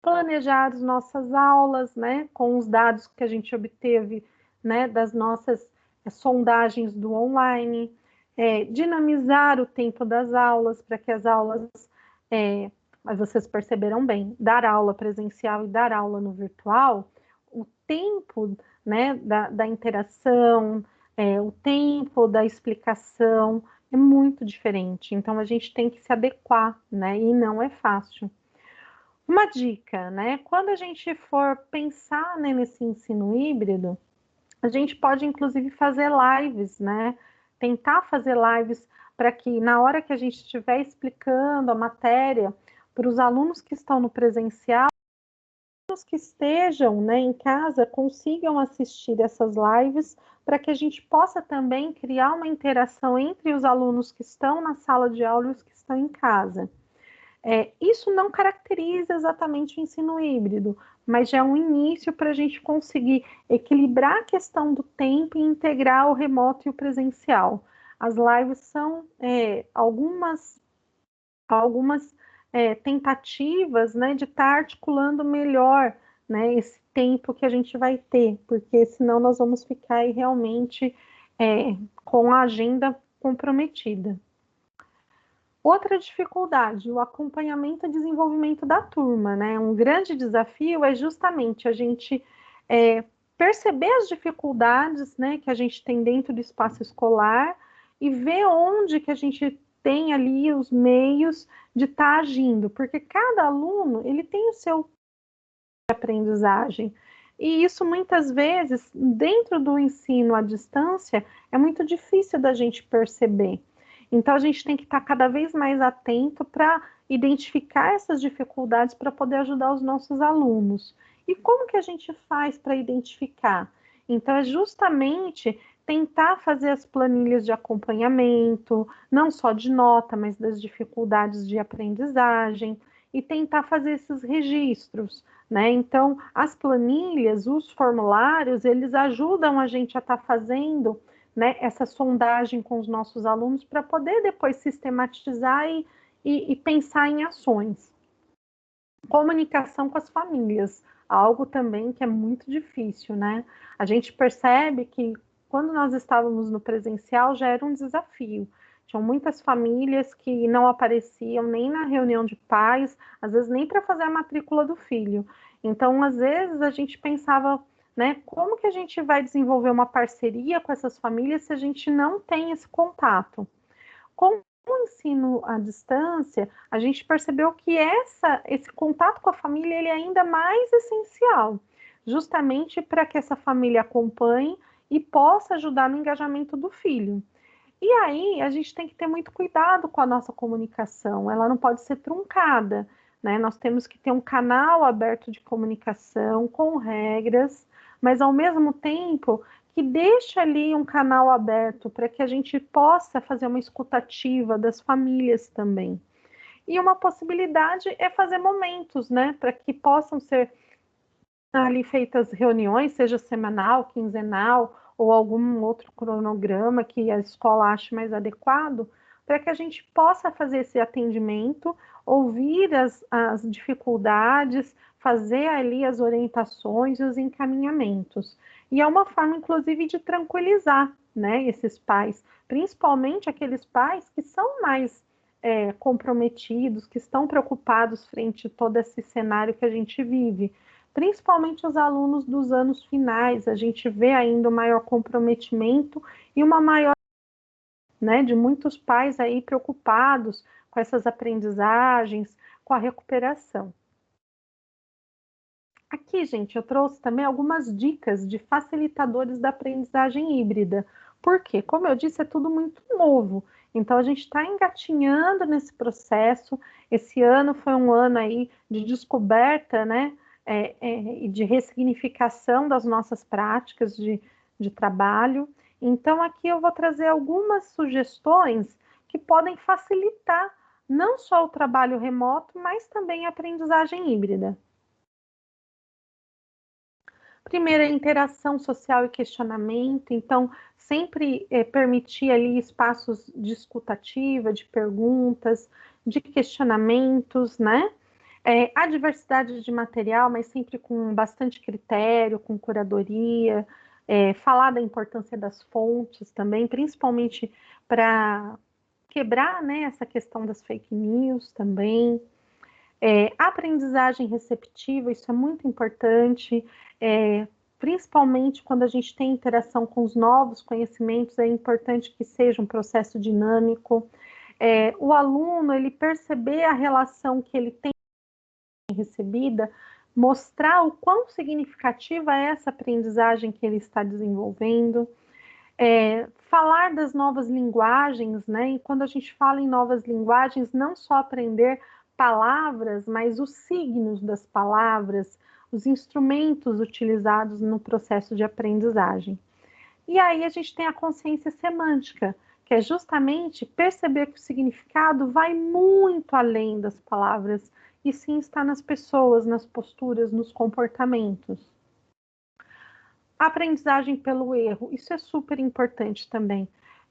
Planejar as nossas aulas, né, com os dados que a gente obteve, né, das nossas sondagens do online, dinamizar o tempo das aulas, para que as aulas, mas vocês perceberam bem, dar aula presencial e dar aula no virtual, o tempo, né, da interação, o tempo da explicação é muito diferente, então a gente tem que se adequar, né, e não é fácil. Uma dica, né? Quando a gente for pensar, né, nesse ensino híbrido, a gente pode inclusive fazer lives, né? Tentar fazer lives para que na hora que a gente estiver explicando a matéria para os alunos que estão no presencial, os que estejam, né, em casa consigam assistir essas lives para que a gente possa também criar uma interação entre os alunos que estão na sala de aula e os que estão em casa. Isso não caracteriza exatamente o ensino híbrido, mas já é um início para a gente conseguir equilibrar a questão do tempo e integrar o remoto e o presencial. As lives são algumas tentativas, né, de estar articulando melhor, né, esse tempo que a gente vai ter, porque senão nós vamos ficar aí realmente com a agenda comprometida. Outra dificuldade, o acompanhamento e desenvolvimento da turma, né? Um grande desafio é justamente a gente perceber as dificuldades, né, que a gente tem dentro do espaço escolar e ver onde que a gente tem ali os meios de estar agindo, porque cada aluno ele tem o seu aprendizagem. E isso muitas vezes, dentro do ensino à distância, é muito difícil da gente perceber. Então, a gente tem que estar cada vez mais atento para identificar essas dificuldades para poder ajudar os nossos alunos. E como que a gente faz para identificar? Então, é justamente tentar fazer as planilhas de acompanhamento, não só de nota, mas das dificuldades de aprendizagem, e tentar fazer esses registros, né? Então, as planilhas, os formulários, eles ajudam a gente a estar fazendo, né, essa sondagem com os nossos alunos para poder depois sistematizar e pensar em ações. Comunicação com as famílias, algo também que é muito difícil, né? A gente percebe que quando nós estávamos no presencial já era um desafio. Tinham muitas famílias que não apareciam nem na reunião de pais, às vezes nem para fazer a matrícula do filho. Então, às vezes, a gente pensava, né, como que a gente vai desenvolver uma parceria com essas famílias se a gente não tem esse contato? Com o ensino à distância, a gente percebeu que esse contato com a família ele é ainda mais essencial, justamente para que essa família acompanhe e possa ajudar no engajamento do filho. E aí, a gente tem que ter muito cuidado com a nossa comunicação, ela não pode ser truncada, né? Nós temos que ter um canal aberto de comunicação, com regras, mas ao mesmo tempo que deixe ali um canal aberto para que a gente possa fazer uma escutativa das famílias também. E uma possibilidade é fazer momentos, né? Para que possam ser ali feitas reuniões, seja semanal, quinzenal, ou algum outro cronograma que a escola ache mais adequado, para que a gente possa fazer esse atendimento, ouvir as dificuldades, fazer ali as orientações e os encaminhamentos. E é uma forma, inclusive, de tranquilizar, né, esses pais, principalmente aqueles pais que são mais comprometidos, que estão preocupados frente a todo esse cenário que a gente vive. Principalmente os alunos dos anos finais, a gente vê ainda um maior comprometimento e uma maior, né, de muitos pais aí preocupados com essas aprendizagens, com a recuperação. Aqui, gente, eu trouxe também algumas dicas de facilitadores da aprendizagem híbrida. Por quê? Como eu disse, é tudo muito novo. Então, a gente está engatinhando nesse processo. Esse ano foi um ano aí de descoberta, né? E de ressignificação das nossas práticas de trabalho. Então, aqui eu vou trazer algumas sugestões que podem facilitar não só o trabalho remoto, mas também a aprendizagem híbrida. Primeiro, a interação social e questionamento, então, sempre permitir ali espaços de escutativa, de perguntas, de questionamentos, né? A diversidade de material, mas sempre com bastante critério, com curadoria, falar da importância das fontes também, principalmente para quebrar, né, essa questão das fake news também. Aprendizagem receptiva, isso é muito importante, principalmente quando a gente tem interação com os novos conhecimentos, é importante que seja um processo dinâmico. O aluno, ele perceber a relação que ele tem recebida, mostrar o quão significativa é essa aprendizagem que ele está desenvolvendo. Falar das novas linguagens, né? E quando a gente fala em novas linguagens, não só aprender palavras, mas os signos das palavras, os instrumentos utilizados no processo de aprendizagem. E aí a gente tem a consciência semântica, que é justamente perceber que o significado vai muito além das palavras, e sim está nas pessoas, nas posturas, nos comportamentos. Aprendizagem pelo erro, isso é super importante também.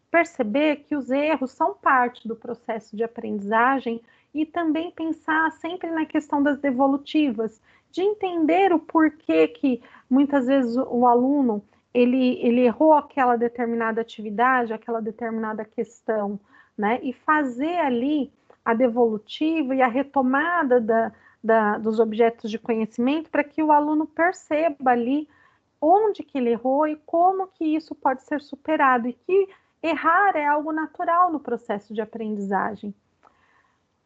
Perceber que os erros são parte do processo de aprendizagem e também pensar sempre na questão das devolutivas, de entender o porquê que muitas vezes o aluno ele errou aquela determinada atividade, aquela determinada questão, né? E fazer ali a devolutiva e a retomada dos objetos de conhecimento para que o aluno perceba ali onde que ele errou e como que isso pode ser superado, e que errar é algo natural no processo de aprendizagem.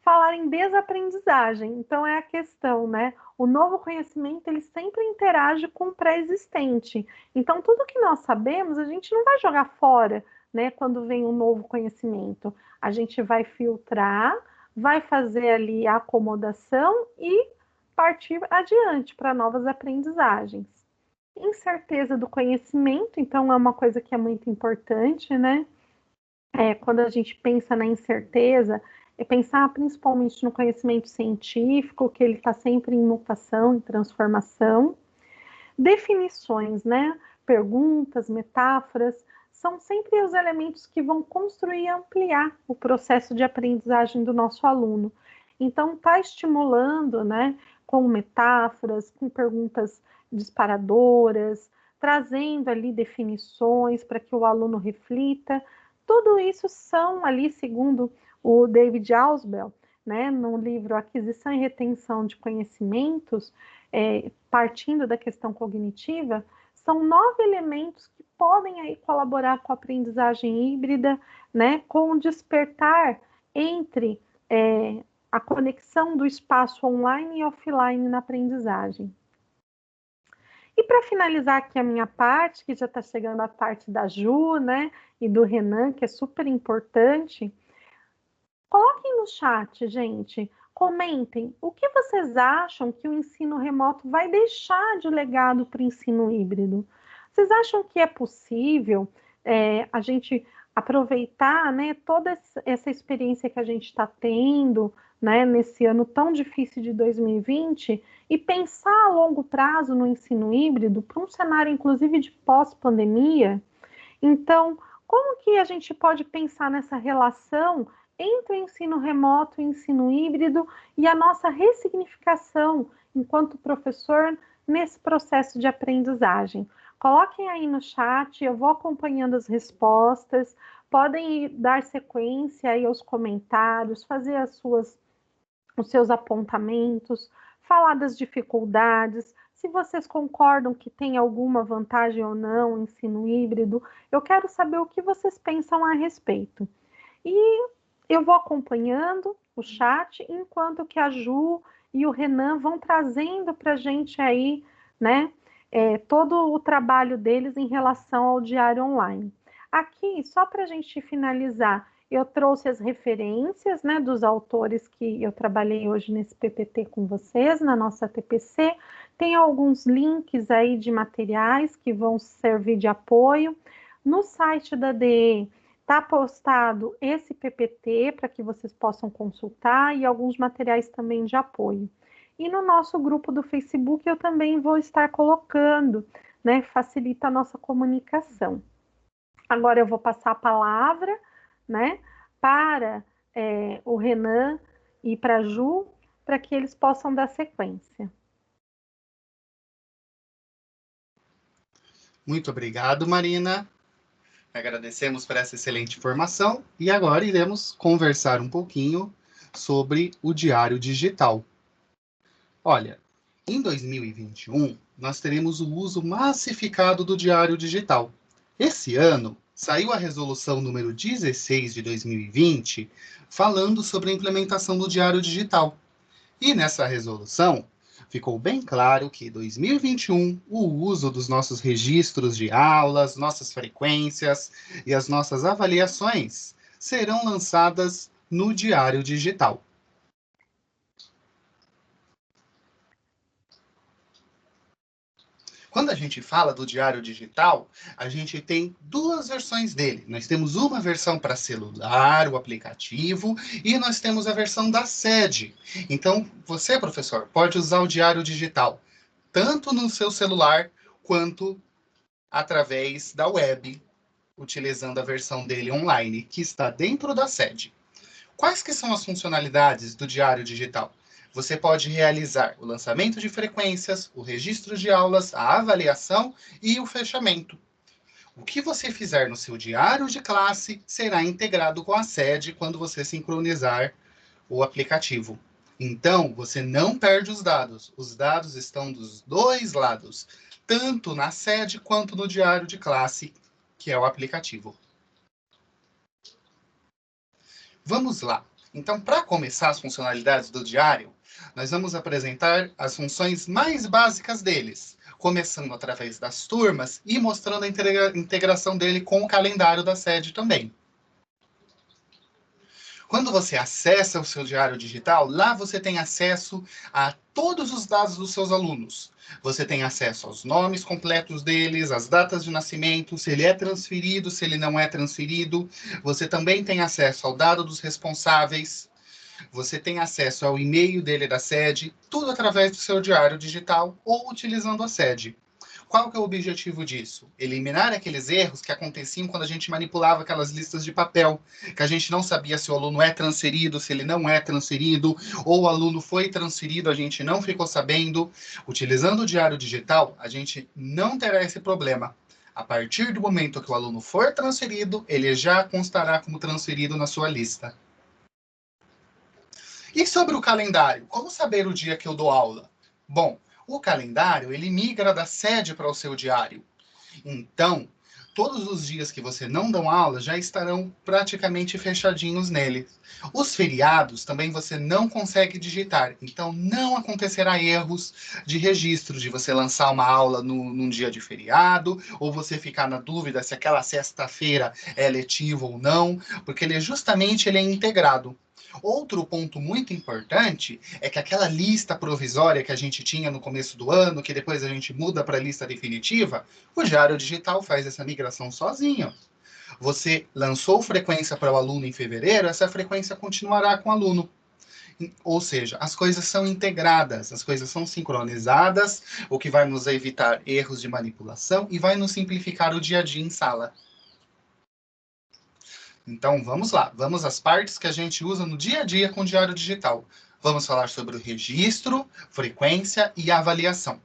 Falar em desaprendizagem, então é a questão, né? O novo conhecimento, ele sempre interage com o pré-existente. Então, tudo que nós sabemos, a gente não vai jogar fora, né? Quando vem um novo conhecimento. A gente vai filtrar, vai fazer ali a acomodação e partir adiante para novas aprendizagens. Incerteza do conhecimento, então é uma coisa que é muito importante, né? Quando a gente pensa na incerteza, é pensar principalmente no conhecimento científico, que ele está sempre em mutação, em transformação. Definições, né? Perguntas, metáforas, são sempre os elementos que vão construir e ampliar o processo de aprendizagem do nosso aluno. Então, está estimulando, né? Com metáforas, com perguntas disparadoras, trazendo ali definições para que o aluno reflita. tudo isso são ali, segundo o David Ausubel, né, no livro Aquisição e Retenção de Conhecimentos, partindo da questão cognitiva, são 9 elementos que podem aí colaborar com a aprendizagem híbrida, né, com o despertar entre a conexão do espaço online e offline na aprendizagem. E para finalizar aqui a minha parte, que já está chegando a parte da Ju, né, e do Renan, que é super importante, coloquem no chat, gente, comentem o que vocês acham que o ensino remoto vai deixar de legado para o ensino híbrido. Vocês acham que é possível a gente aproveitar, né, toda essa experiência que a gente está tendo, né, nesse ano tão difícil de 2020 e pensar a longo prazo no ensino híbrido para um cenário, inclusive, de pós-pandemia? Então, como que a gente pode pensar nessa relação entre o ensino remoto e o ensino híbrido e a nossa ressignificação enquanto professor nesse processo de aprendizagem? Coloquem aí no chat, eu vou acompanhando as respostas, podem dar sequência aí aos comentários, fazer os seus apontamentos, falar das dificuldades, se vocês concordam que tem alguma vantagem ou não o ensino híbrido, eu quero saber o que vocês pensam a respeito. E eu vou acompanhando o chat, enquanto que a Ju e o Renan vão trazendo para a gente aí, né, todo o trabalho deles em relação ao diário online. Aqui, só para a gente finalizar, eu trouxe as referências, né, dos autores que eu trabalhei hoje nesse PPT com vocês, na nossa TPC. Tem alguns links aí de materiais que vão servir de apoio. No site da DE está postado esse PPT para que vocês possam consultar e alguns materiais também de apoio. E no nosso grupo do Facebook eu também vou estar colocando, né, facilita a nossa comunicação. Agora eu vou passar a palavra, né, para o Renan e para a Ju, para que eles possam dar sequência. Muito obrigado, Marina. Agradecemos por essa excelente informação e agora iremos conversar um pouquinho sobre o diário digital. Olha, em 2021, nós teremos o uso massificado do diário digital. Esse ano, saiu a resolução número 16 de 2020, falando sobre a implementação do diário digital. E nessa resolução, ficou bem claro que em 2021, o uso dos nossos registros de aulas, nossas frequências e as nossas avaliações serão lançadas no diário digital. Quando a gente fala do diário digital, a gente tem duas versões dele. Nós temos uma versão para celular, o aplicativo, e nós temos a versão da sede. Então, você, professor, pode usar o diário digital, tanto no seu celular, quanto através da web, utilizando a versão dele online, que está dentro da sede. Quais que são as funcionalidades do diário digital? Você pode realizar o lançamento de frequências, o registro de aulas, a avaliação e o fechamento. O que você fizer no seu diário de classe será integrado com a sede quando você sincronizar o aplicativo. Então, você não perde os dados. Os dados estão dos dois lados, tanto na sede quanto no diário de classe, que é o aplicativo. Vamos lá. Então, para começar as funcionalidades do diário, nós vamos apresentar as funções mais básicas deles, começando através das turmas e mostrando a integração dele com o calendário da sede também. Quando você acessa o seu diário digital, lá você tem acesso a todos os dados dos seus alunos. Você tem acesso aos nomes completos deles, as datas de nascimento, se ele é transferido, se ele não é transferido. Você também tem acesso ao dado dos responsáveis. Você tem acesso ao e-mail dele da sede, tudo através do seu diário digital ou utilizando a sede. Qual que é o objetivo disso? Eliminar aqueles erros que aconteciam quando a gente manipulava aquelas listas de papel, que a gente não sabia se o aluno é transferido, se ele não é transferido, ou o aluno foi transferido, a gente não ficou sabendo. Utilizando o diário digital, a gente não terá esse problema. A partir do momento que o aluno for transferido, ele já constará como transferido na sua lista. E sobre o calendário, como saber o dia que eu dou aula? Bom, o calendário, ele migra da sede para o seu diário. Então, todos os dias que você não dão aula já estarão praticamente fechadinhos nele. Os feriados também você não consegue digitar, então não acontecerá erros de registro de você lançar uma aula num dia de feriado, ou você ficar na dúvida se aquela sexta-feira é letivo ou não, porque ele é integrado. Outro ponto muito importante é que aquela lista provisória que a gente tinha no começo do ano, que depois a gente muda para a lista definitiva, o Diário Digital faz essa migração sozinho. Você lançou frequência para o aluno em fevereiro, essa frequência continuará com o aluno. Ou seja, as coisas são integradas, as coisas são sincronizadas, o que vai nos evitar erros de manipulação e vai nos simplificar o dia a dia em sala. Então, vamos lá. Vamos às partes que a gente usa no dia a dia com o Diário Digital. Vamos falar sobre o registro, frequência e avaliação.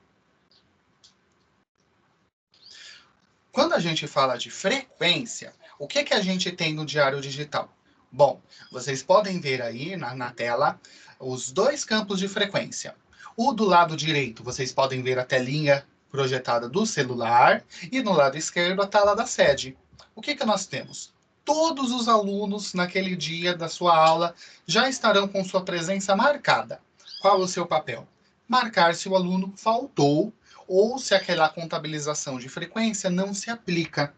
Quando a gente fala de frequência, o que a gente tem no Diário Digital? Bom, vocês podem ver aí na tela os dois campos de frequência. O do lado direito, vocês podem ver a telinha projetada do celular e no lado esquerdo a tela da sede. O que nós temos? Todos os alunos naquele dia da sua aula já estarão com sua presença marcada. Qual o seu papel? Marcar se o aluno faltou ou se aquela contabilização de frequência não se aplica,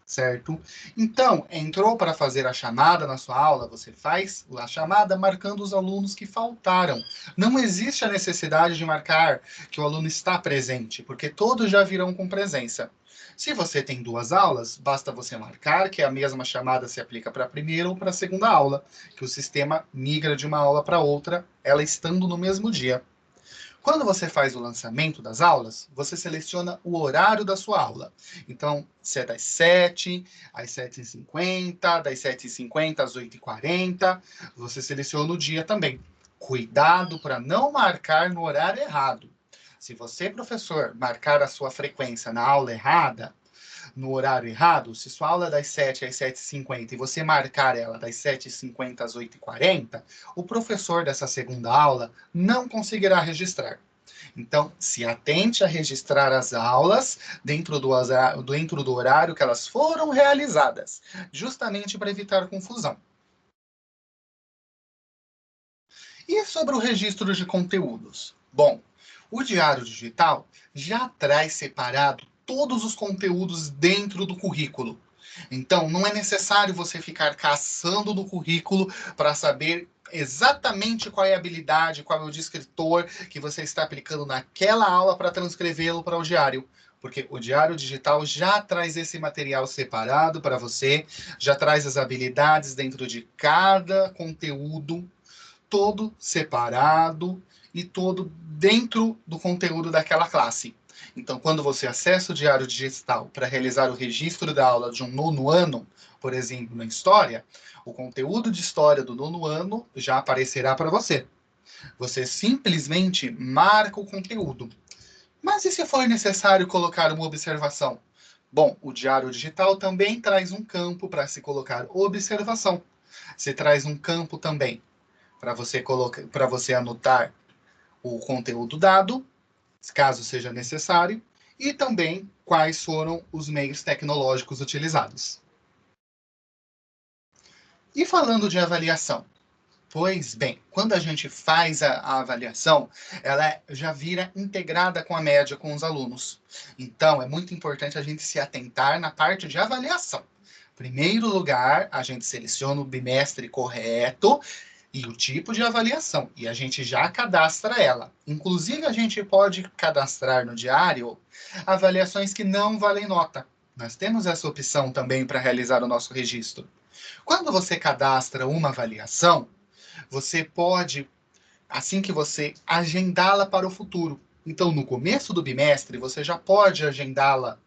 certo? Então, entrou para fazer a chamada na sua aula, você faz a chamada marcando os alunos que faltaram. Não existe a necessidade de marcar que o aluno está presente, porque todos já virão com presença. Se você tem duas aulas, basta você marcar que a mesma chamada se aplica para a primeira ou para a segunda aula, que o sistema migra de uma aula para outra, ela estando no mesmo dia. Quando você faz o lançamento das aulas, você seleciona o horário da sua aula. Então, se é das 7 às 7h50, das 7h50 às 8h40, você seleciona o dia também. Cuidado para não marcar no horário errado. Se você, professor, marcar a sua frequência na aula errada, no horário errado, se sua aula é das 7 às 7h50 e você marcar ela das 7h50 às 8h40, o professor dessa segunda aula não conseguirá registrar. Então, se atente a registrar as aulas dentro do horário que elas foram realizadas, justamente para evitar confusão. E sobre o registro de conteúdos? Bom, o Diário Digital já traz separado todos os conteúdos dentro do currículo. Então, não é necessário você ficar caçando no currículo para saber exatamente qual é a habilidade, qual é o descritor que você está aplicando naquela aula para transcrevê-lo para o diário. Porque o Diário Digital já traz esse material separado para você, já traz as habilidades dentro de cada conteúdo, todo separado e todo dentro do conteúdo daquela classe. Então, quando você acessa o Diário Digital para realizar o registro da aula de um nono ano, por exemplo, na História, o conteúdo de História do nono ano já aparecerá para você. Você simplesmente marca o conteúdo. Mas e se for necessário colocar uma observação? Bom, o Diário Digital também traz um campo para se colocar observação. Se traz um campo também para você anotar o conteúdo dado, caso seja necessário, e também quais foram os meios tecnológicos utilizados. E falando de avaliação, pois bem, quando a gente faz a avaliação, ela já vira integrada com a média com os alunos. Então, é muito importante a gente se atentar na parte de avaliação. Em primeiro lugar, a gente seleciona o bimestre correto e o tipo de avaliação, e a gente já cadastra ela. Inclusive, a gente pode cadastrar no diário avaliações que não valem nota. Nós temos essa opção também para realizar o nosso registro. Quando você cadastra uma avaliação, você pode, assim que você agendá-la para o futuro. Então, no começo do bimestre, você já pode agendá-la,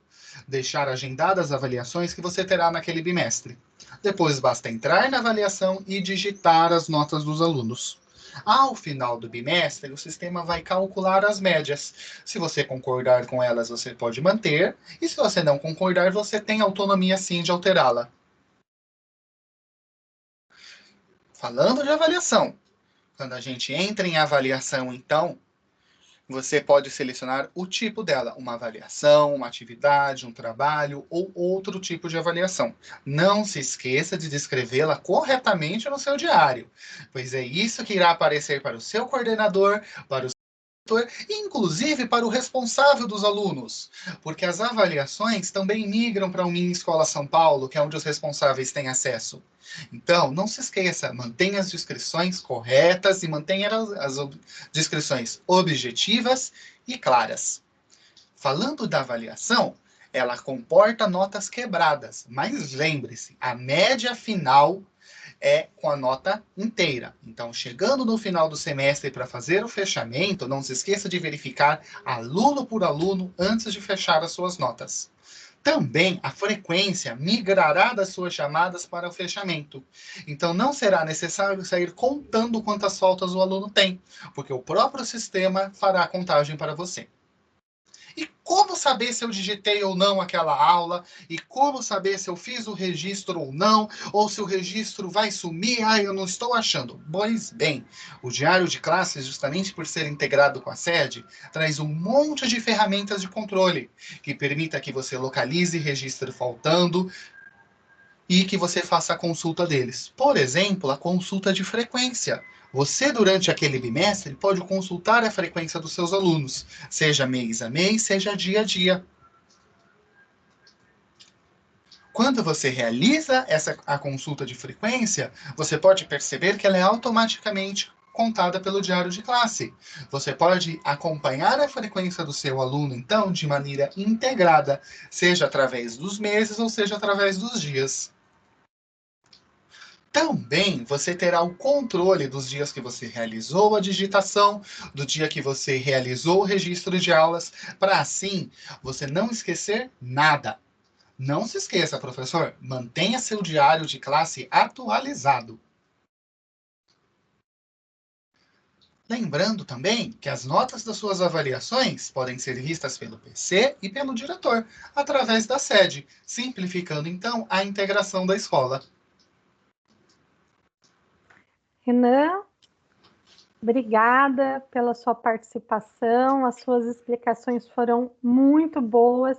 deixar agendadas as avaliações que você terá naquele bimestre. Depois basta entrar na avaliação e digitar as notas dos alunos. Ao final do bimestre, o sistema vai calcular as médias. Se você concordar com elas, você pode manter, e se você não concordar, você tem autonomia sim de alterá-la. Falando de avaliação, quando a gente entra em avaliação, então, você pode selecionar o tipo dela, uma avaliação, uma atividade, um trabalho ou outro tipo de avaliação. Não se esqueça de descrevê-la corretamente no seu diário, pois é isso que irá aparecer para o seu coordenador, para o inclusive para o responsável dos alunos, porque as avaliações também migram para o Mini Escola São Paulo, que é onde os responsáveis têm acesso. Então, não se esqueça, mantenha as descrições corretas e mantenha as descrições objetivas e claras. Falando da avaliação, ela comporta notas quebradas, mas lembre-se, a média final é com a nota inteira. Então, chegando no final do semestre para fazer o fechamento, não se esqueça de verificar aluno por aluno antes de fechar as suas notas. Também a frequência migrará das suas chamadas para o fechamento. Então, não será necessário sair contando quantas faltas o aluno tem, porque o próprio sistema fará a contagem para você. E como saber se eu digitei ou não aquela aula? E como saber se eu fiz o registro ou não? Ou se o registro vai sumir? Ah, eu não estou achando. Pois bem, o diário de classes, justamente por ser integrado com a sede, traz um monte de ferramentas de controle, que permita que você localize registro faltando, e que você faça a consulta deles. Por exemplo, a consulta de frequência. Você, durante aquele bimestre, pode consultar a frequência dos seus alunos, seja mês a mês, seja dia a dia. Quando você realiza a consulta de frequência, você pode perceber que ela é automaticamente contada pelo diário de classe. Você pode acompanhar a frequência do seu aluno, então, de maneira integrada, seja através dos meses ou seja através dos dias. Também você terá o controle dos dias que você realizou a digitação, do dia que você realizou o registro de aulas, para assim você não esquecer nada. Não se esqueça, professor, mantenha seu diário de classe atualizado. Lembrando também que as notas das suas avaliações podem ser vistas pelo PC e pelo diretor, através da sede, simplificando então a integração da escola. Renan, obrigada pela sua participação, as suas explicações foram muito boas.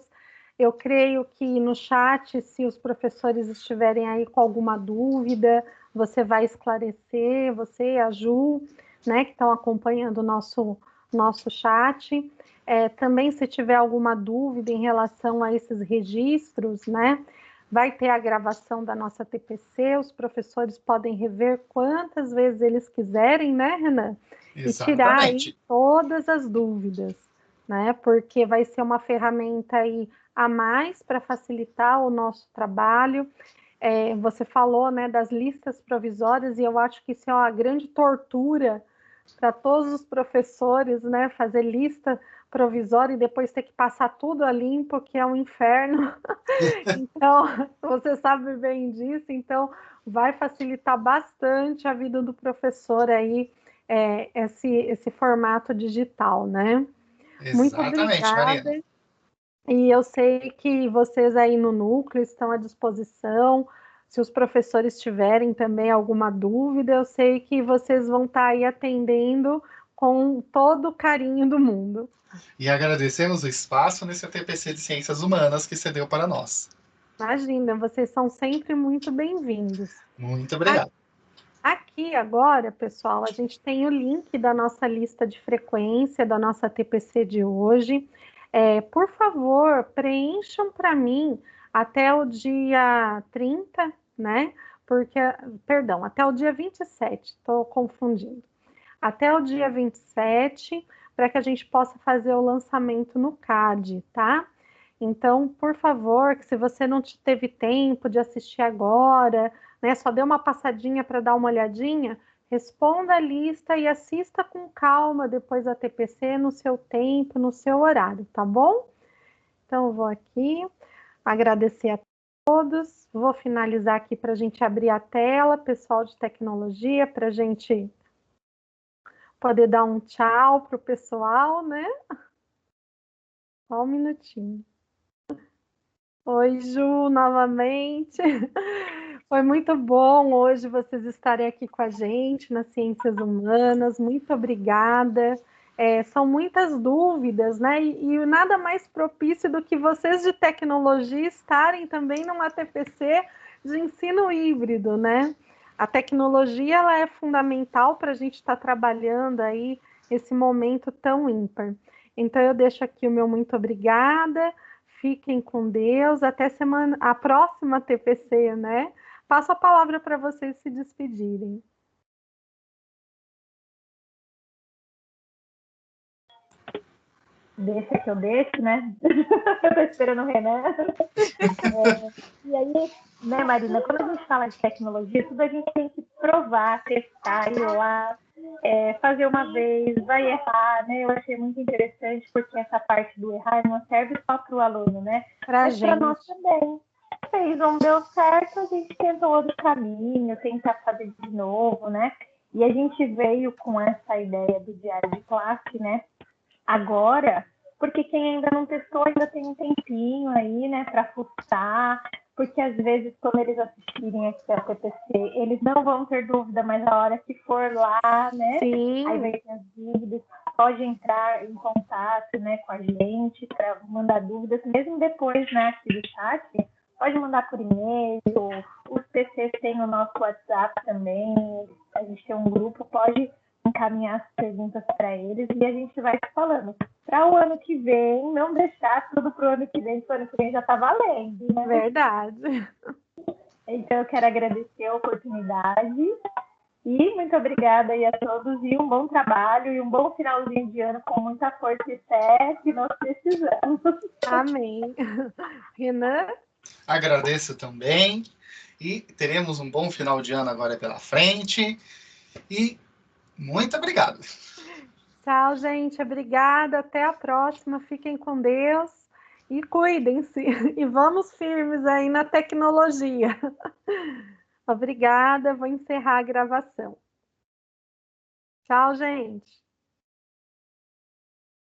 Eu creio que no chat, se os professores estiverem aí com alguma dúvida, você vai esclarecer, você e a Ju, né, que estão acompanhando o nosso chat. Também, se tiver alguma dúvida em relação a esses registros, né, vai ter a gravação da nossa TPC, os professores podem rever quantas vezes eles quiserem, né, Renan? E tirar aí todas as dúvidas, né? Porque vai ser uma ferramenta aí a mais para facilitar o nosso trabalho. Você falou, né, das listas provisórias, e eu acho que isso é uma grande tortura para todos os professores, né, fazer lista provisória e depois ter que passar tudo a limpo, que é um inferno. Então, você sabe bem disso, então vai facilitar bastante a vida do professor aí, esse formato digital, né? Muito Exatamente, obrigada. Mariana. E eu sei que vocês aí no núcleo estão à disposição. Se os professores tiverem também alguma dúvida, eu sei que vocês vão estar aí atendendo com todo o carinho do mundo. E agradecemos o espaço nesse TPC de Ciências Humanas que cedeu para nós. Imagina, vocês são sempre muito bem-vindos. Muito obrigado. Aqui agora, pessoal, a gente tem o link da nossa lista de frequência, da nossa TPC de hoje. Por favor, preencham para mim até o dia 30, né? Porque, perdão, até o dia 27, estou confundindo. Até o dia 27, para que a gente possa fazer o lançamento no CAD, tá? Então, por favor, que se você não teve tempo de assistir agora, né, só deu uma passadinha para dar uma olhadinha, responda a lista e assista com calma depois a TPC no seu tempo, no seu horário, tá bom? Então, eu vou aqui agradecer a todos, vou finalizar aqui para a gente abrir a tela, pessoal de tecnologia, para a gente poder dar um tchau para o pessoal, né? Só um minutinho. Oi, Ju, novamente. Foi muito bom hoje vocês estarem aqui com a gente nas Ciências Humanas. Muito obrigada. São muitas dúvidas, né? E nada mais propício do que vocês de tecnologia estarem também numa TPC de ensino híbrido, né? A tecnologia ela é fundamental para a gente estar trabalhando aí esse momento tão ímpar. Então eu deixo aqui o meu muito obrigada. Fiquem com Deus. Até a próxima TPC, né? Passo a palavra para vocês se despedirem. Deixa que eu deixo, né? Eu tô esperando o Renan. E aí, né, Marina, quando a gente fala de tecnologia, tudo a gente tem que provar, testar, ir lá, fazer uma vez, vai errar, né? Eu achei muito interessante, porque essa parte do errar não serve só para o aluno, né? Mas para nós também. Fez, não deu certo, a gente tenta outro caminho, tenta fazer de novo, né? E a gente veio com essa ideia do diário de classe, né? Agora, porque quem ainda não testou ainda tem um tempinho aí, né, para fuçar, porque às vezes quando eles assistirem aqui a TPC, eles não vão ter dúvida, mas a hora que for lá, né, Sim. Aí vai ter as dúvidas, pode entrar em contato, né, com a gente para mandar dúvidas, mesmo depois, né, aqui do chat, pode mandar por e-mail, os PCs têm o nosso WhatsApp também, a gente tem um grupo, pode encaminhar as perguntas para eles e a gente vai falando. Para o ano que vem, não deixar tudo para o ano que vem, porque o ano que vem já está valendo, né? Verdade. Então, eu quero agradecer a oportunidade e muito obrigada aí a todos e um bom trabalho e um bom finalzinho de ano com muita força e fé que nós precisamos. Amém. Renan? Agradeço também e teremos um bom final de ano agora pela frente e muito obrigado. Tchau, gente. Obrigada. Até a próxima. Fiquem com Deus e cuidem-se. E vamos firmes aí na tecnologia. Obrigada. Vou encerrar a gravação. Tchau, gente.